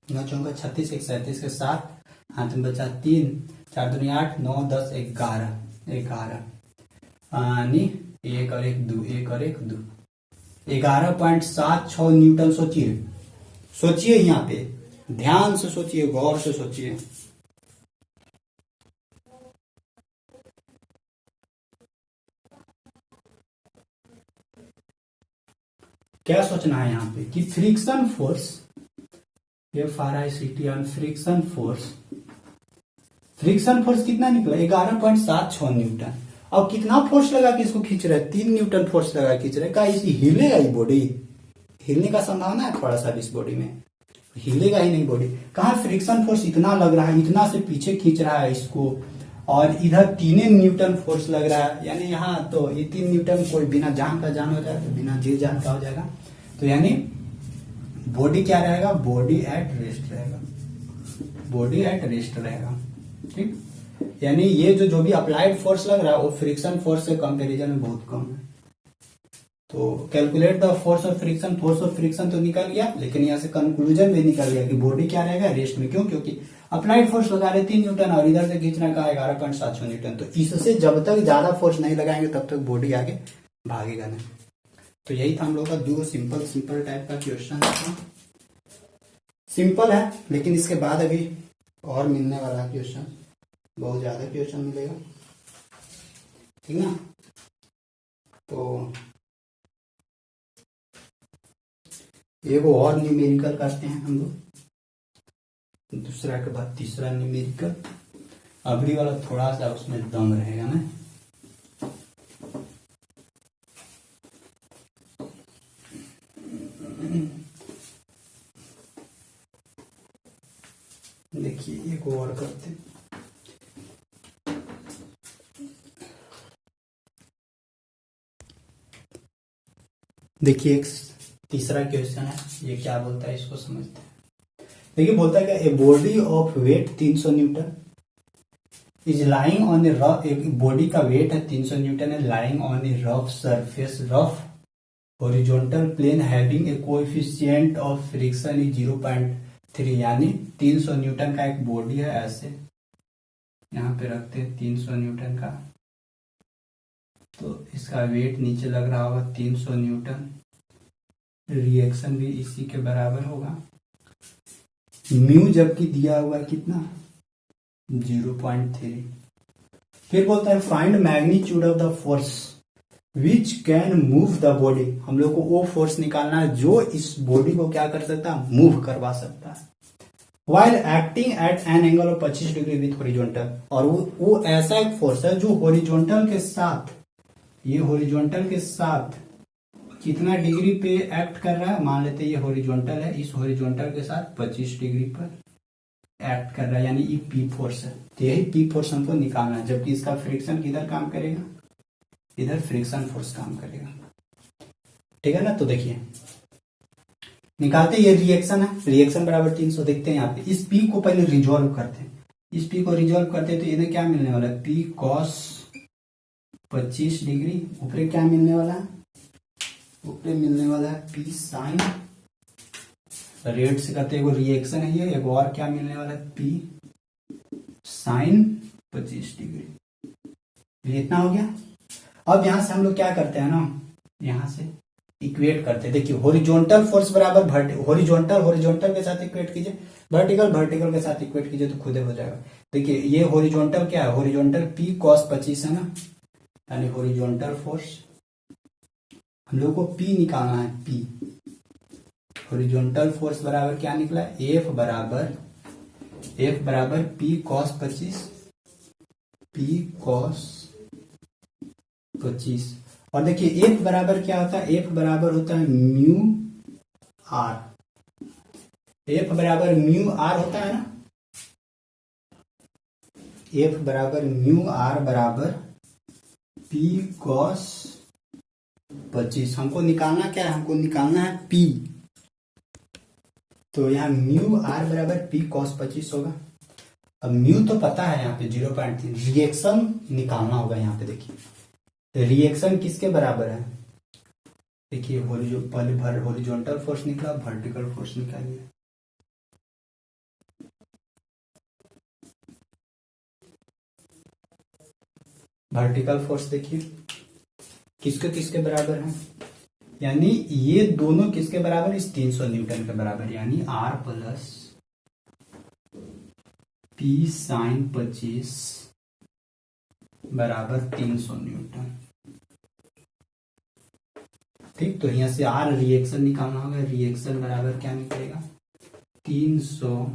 9 चौका 36, 1 37 के 7 हाथ में बचा 3, 4 दूनी 8, 9 10 11 यानी 1 और 1 2, 1 और 1 2, 11.76 न्यूटन। सोचिए यहाँ पे, ध्यान से सोचिए, गौर से सोचिए। क्या सोचना है यहाँ पे कि friction force, FRICT on friction force, friction force कितना निकला 11.76 न्यूटन। अब कितना फोर्स लगा के इसको खींच रहे हैं, 3 न्यूटन फोर्स लगा के खींच रहे हैं। क्या इसी हिलेगा ये बॉडी? हिलने का संभावना है थोड़ा सा इस बॉडी में, हिलेगा ही नहीं बॉडी। कहा फ्रिक्शन फोर्स इतना लग रहा है, इतना से पीछे खींच रहा है इसको, और इधर 3 न्यूटन फोर्स लग रहा है। यानी यहाँ तो ये 3 न्यूटन कोई बिना जान का जान हो जाएगा, तो बिना जी जान का हो जाएगा। तो यानी बॉडी क्या रहेगा, बॉडी एट रेस्ट रहेगा, बॉडी एट रेस्ट रहेगा। ठीक, यानी ये जो भी अप्लाइड फोर्स लग रहा है वो फ्रिक्शन फोर्स से कंपैरिजन में बहुत कम है। तो calculate the force of friction, force of friction तो निकल गया, लेकिन यहाँ से कंक्लूजन भी निकल गया कि बॉडी क्या रहेगा, रेस्ट में। क्यों? क्योंकि अप्लाइड फोर्स लगा रहे 3 न्यूटन और इधर से खींचना का 11.76 न्यूटन। तो इससे जब तक ज्यादा फोर्स नहीं लगाएंगे तब तक बॉडी आगे भागेगा नहीं। तो यही था हम लोग का 2 सिंपल टाइप का क्वेश्चन था। सिंपल है, लेकिन इसके बाद अभी और मिलने वाला है क्वेश्चन, बहुत ज्यादा क्वेश्चन मिलेगा, ठीक ना। तो एक और न्यूमेरिकल करते हैं हम लोग, दूसरा के बाद तीसरा न्यूमेरिकल। अगली वाला थोड़ा सा उसमें दम रहेगा ना। देखिए एक और करते हैं। देखिए एक तीसरा क्वेश्चन है, ये क्या बोलता है इसको समझते हैं। देखिए बोलता है कि a body of weight 300 newton is lying on a rough, एक बॉडी का वेट है 300 न्यूटन है, lying on a rough surface, rough horizontal plane having a coefficient of friction is 0.3। यानी 300 न्यूटन का एक बॉडी है, ऐसे यहाँ पे रखते हैं 300 न्यूटन का, तो इसका वेट नीचे लग रहा होगा 300 न्यूटन, रिएक्शन भी इसी के बराबर होगा। म्यू जबकि दिया हुआ कितना 0.3। फिर बोलता है find magnitude of the force which can move the body. हम लोग को वो फोर्स निकालना है जो इस बॉडी को क्या कर सकता है, मूव करवा सकता है। While acting at an angle of 25 degree with horizontal, और वो ऐसा एक फोर्स है जो हॉरिजॉन्टल के साथ, ये हॉरिजॉन्टल के साथ कितना डिग्री पे एक्ट कर रहा है, मान लेते हैं ये हॉरिजॉन्टल है, इस हॉरिजॉन्टल के साथ 25 डिग्री पर एक्ट कर रहा है, यानी ये पी फोर्स है। तो यही पी फोर्स हमको निकालना है, जबकि इसका फ्रिक्शन किधर काम करेगा, इधर फ्रिक्शन फोर्स काम करेगा, ठीक है ना। तो देखिए निकालते, ये रिएक्शन है, रिएक्शन बराबर 300। देखते हैं यहाँ पे इस पी को पहले रिजोल्व करते हैं, इस पी को रिजोल्व करते हैं तो इन्हें क्या मिलने वाला है, पी कॉस 25 डिग्री, ऊपर क्या मिलने वाला है, ऊपर मिलने वाला है पी साइन, रेट से करते हैं रिएक्शन है ये, एक और क्या मिलने वाला है पी साइन 25 डिग्री। ये इतना हो गया। अब यहां से हम लोग क्या करते हैं ना, यहां से इक्वेट करते हैं। देखिए हॉरिजॉन्टल फोर्स बराबर हॉरिजॉन्टल के साथ इक्वेट कीजिए, वर्टिकल के साथ इक्वेट कीजिए तो खुद हो जाएगा। देखिए ये हॉरिजॉन्टल क्या है, हॉरिजॉन्टल पी कॉस 25 है ना, यानी हॉरिजॉन्टल फोर्स हम लोग को पी निकालना है, पी हॉरिजॉन्टल फोर्स बराबर क्या निकला, एफ बराबर पी कॉस 25, पी कॉस 25। और देखिए एफ बराबर क्या होता है, एफ बराबर होता है म्यू आर, एफ बराबर म्यू आर होता है ना, एफ बराबर म्यू आर बराबर पी कॉस 25। हमको निकालना क्या है, हमको निकालना है पी, तो यहाँ म्यू आर बराबर पी कॉस 25 होगा। अब म्यू तो पता है यहाँ पे 0.3, रिएक्शन निकालना होगा यहाँ पे। देखिए रिएक्शन किसके बराबर है, देखिए पहले हॉरिजॉन्टल फोर्स निकला, वर्टिकल फोर्स निकालिए। वर्टिकल फोर्स देखिए किसके किसके बराबर है, यानी ये दोनों किसके बराबर, इस 300 न्यूटन के बराबर, यानी R प्लस P sin 25 बराबर 300 न्यूटन। ठीक, तो यहां से R रिएक्शन निकालना होगा, रिएक्शन बराबर क्या निकलेगा, 300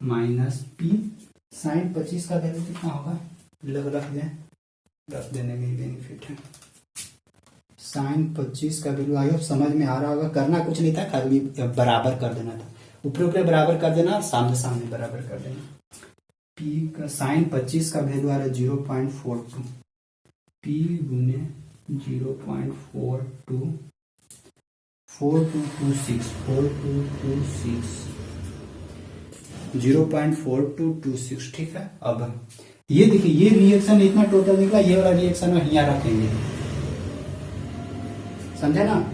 माइनस P sin 25 का वैल्यू कितना होगा, रख देने में बेनिफिट है। sin 25 का वैल्यू आई होप समझ में आ रहा होगा, करना कुछ नहीं था, खाली बराबर कर देना था, ऊपर ऊपर बराबर कर देना और सामने सामने बराबर कर देना। P का sin 25 का वैल्यू आ रहा है 0.42, P गुने 0.42 4226 0.4226। ठीक है, अब ये देखिए ये रिएक्शन इतना टोटल निकला, ये वाला रिएक्शन यहाँ रखेंगे, समझे ना,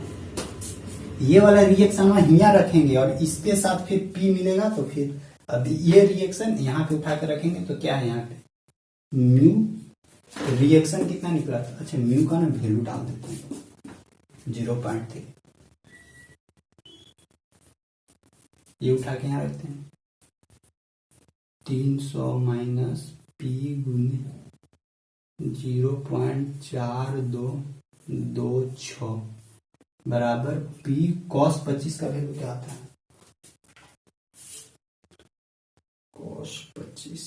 ये वाला रिएक्शन यहाँ रखेंगे और इसके साथ फिर P मिलेगा, तो फिर अब ये रिएक्शन यहाँ पे उठा कर रखेंगे, तो क्या है यहाँ पे म्यू, रिएक्शन कितना निकला था, अच्छा म्यू का ना वैल्यू डाल देते हैं 0.3, ये उठा के यहाँ रखते हैं, 300 माइनस P गुने 0.4226 बराबर P cos 25 का वैल्यू क्या आता है, cos 25,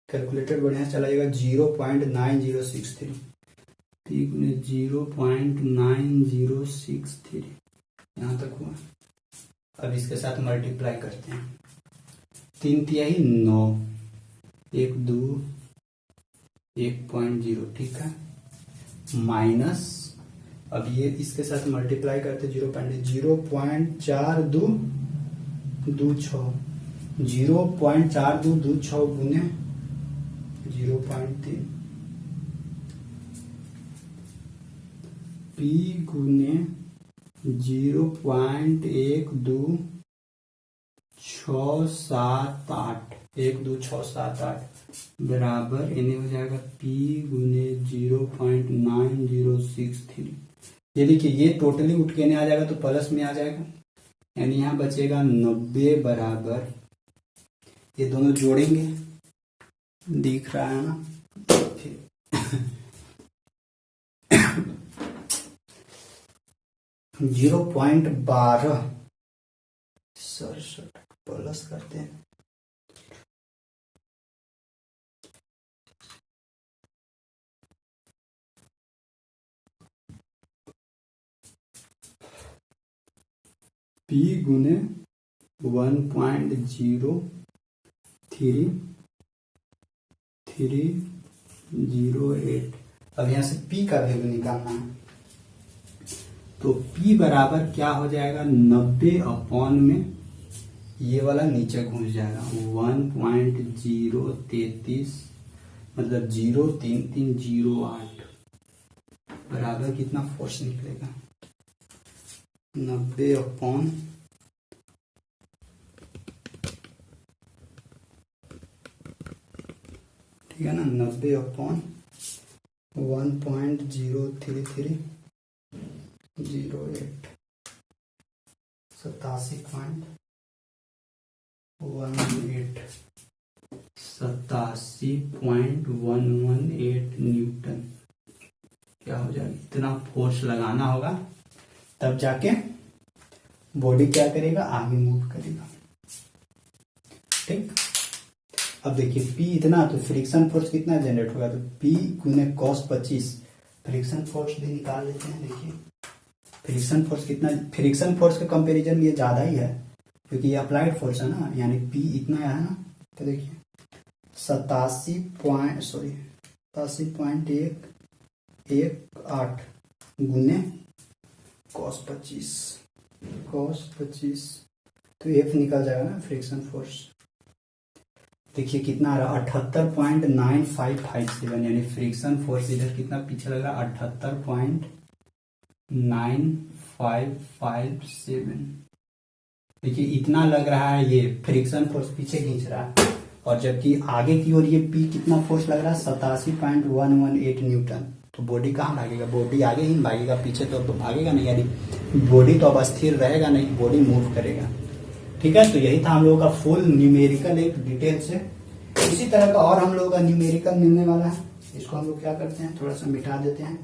कैलकुलेटर बढ़िया चलाइएगा, 0.9063, P गुने 0.9063 यहां तक हुआ। अब इसके साथ मल्टीप्लाई करते हैं, 3 तिहाई 9, 1 2 1.0, ठीक है, माइनस, अब ये इसके साथ मल्टीप्लाई करते 0.4226 0.4226 गुने 0.3, P गुने 0.12678 बराबर इन्हें हो जाएगा P गुने 0.9063। ये देखिए ये टोटली उठ के नहीं आ जाएगा तो प्लस में आ जाएगा, यानी यहाँ बचेगा 90 बराबर, ये दोनों जोड़ेंगे, दिख रहा है ना, 0.1267 प्लस करते हैं, P गुने 1.0308। अब यहां से P का वैल्यू निकालना है, तो P बराबर क्या हो जाएगा, 90 अपॉन में ये वाला नीचे घुस जाएगा, 1.033 मतलब 03308 बराबर कितना फोर्स निकलेगा, 90 अपॉन ठीक है ना, 90 अपॉन 1.03308 87.118 न्यूटन क्या हो जाएगा, इतना फोर्स लगाना होगा तब जाके बॉडी क्या करेगा, आगे मूव करेगा। ठीक, अब देखिए P इतना, तो फ्रिक्शन फोर्स कितना जनरेट होगा, तो P गुने cos 25, फ्रिक्शन फोर्स भी निकाल लेते हैं। देखिए फ्रिक्शन फोर्स कितना, फ्रिक्शन फोर्स के कंपैरिजन में ये ज्यादा ही है क्योंकि ये अप्लाइड फोर्स है ना, यानी P इतना है ना, तो देखिए 87.118 गुने cos 25 तो F निकल जाएगा ना फ्रिक्शन फोर्स। देखिए कितना आ रहा है 78.9557, यानी फ्रिक्शन फोर्स इधर कितना पीछे लग रहा है 78.9557। देखिए इतना लग रहा है, ये फ्रिक्शन फोर्स पीछे खींच रहा है, और जबकि आगे की ओर ये P कितना फोर्स लग रहा है 87.118 न्यूटन। तो बॉडी कहाँ भागेगा, बॉडी आगे ही भागेगा, पीछे तो भागेगा नहीं, यानी बॉडी तो अब स्थिर रहेगा नहीं, बॉडी मूव करेगा। ठीक है, तो यही था हम लोगों का फुल न्यूमेरिकल एक डिटेल से। इसी तरह का और हम लोगों का न्यूमेरिकल मिलने वाला है। इसको हम लोग क्या करते हैं, थोड़ा सा मिटा देते हैं,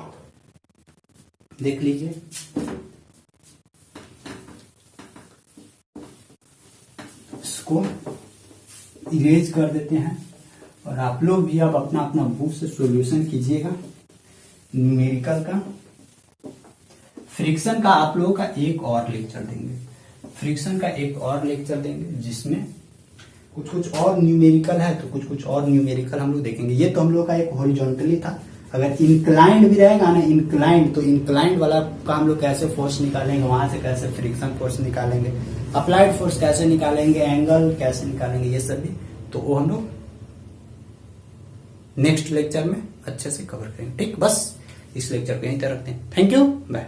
देख लीजिए। इसको इरेज कर देते हैं और आप लोग भी अब अपना अपना बुक से सॉल्यूशन कीजिएगा न्यूमेरिकल का। फ्रिक्शन का आप लोगों का एक और लेक्चर देंगे, फ्रिक्शन का एक और लेक्चर देंगे जिसमें कुछ कुछ और न्यूमेरिकल है, तो कुछ कुछ और न्यूमेरिकल हम लोग देखेंगे। ये तो हम लोग का एक हॉरिजॉन्टली था। अगर इंक्लाइंड भी रहेगा ना, इंक्लाइंड, तो इंक्लाइंड वाला का हम लोग कैसे फोर्स निकालेंगे, वहां से कैसे फ्रिक्शन फोर्स निकालेंगे, अप्लाइड फोर्स कैसे निकालेंगे, एंगल कैसे निकालेंगे, ये सब भी तो वो हम लोग नेक्स्ट लेक्चर में अच्छे से कवर करेंगे। ठीक, बस इस लेक्चर को यहीं तक रखते हैं। Thank you, bye.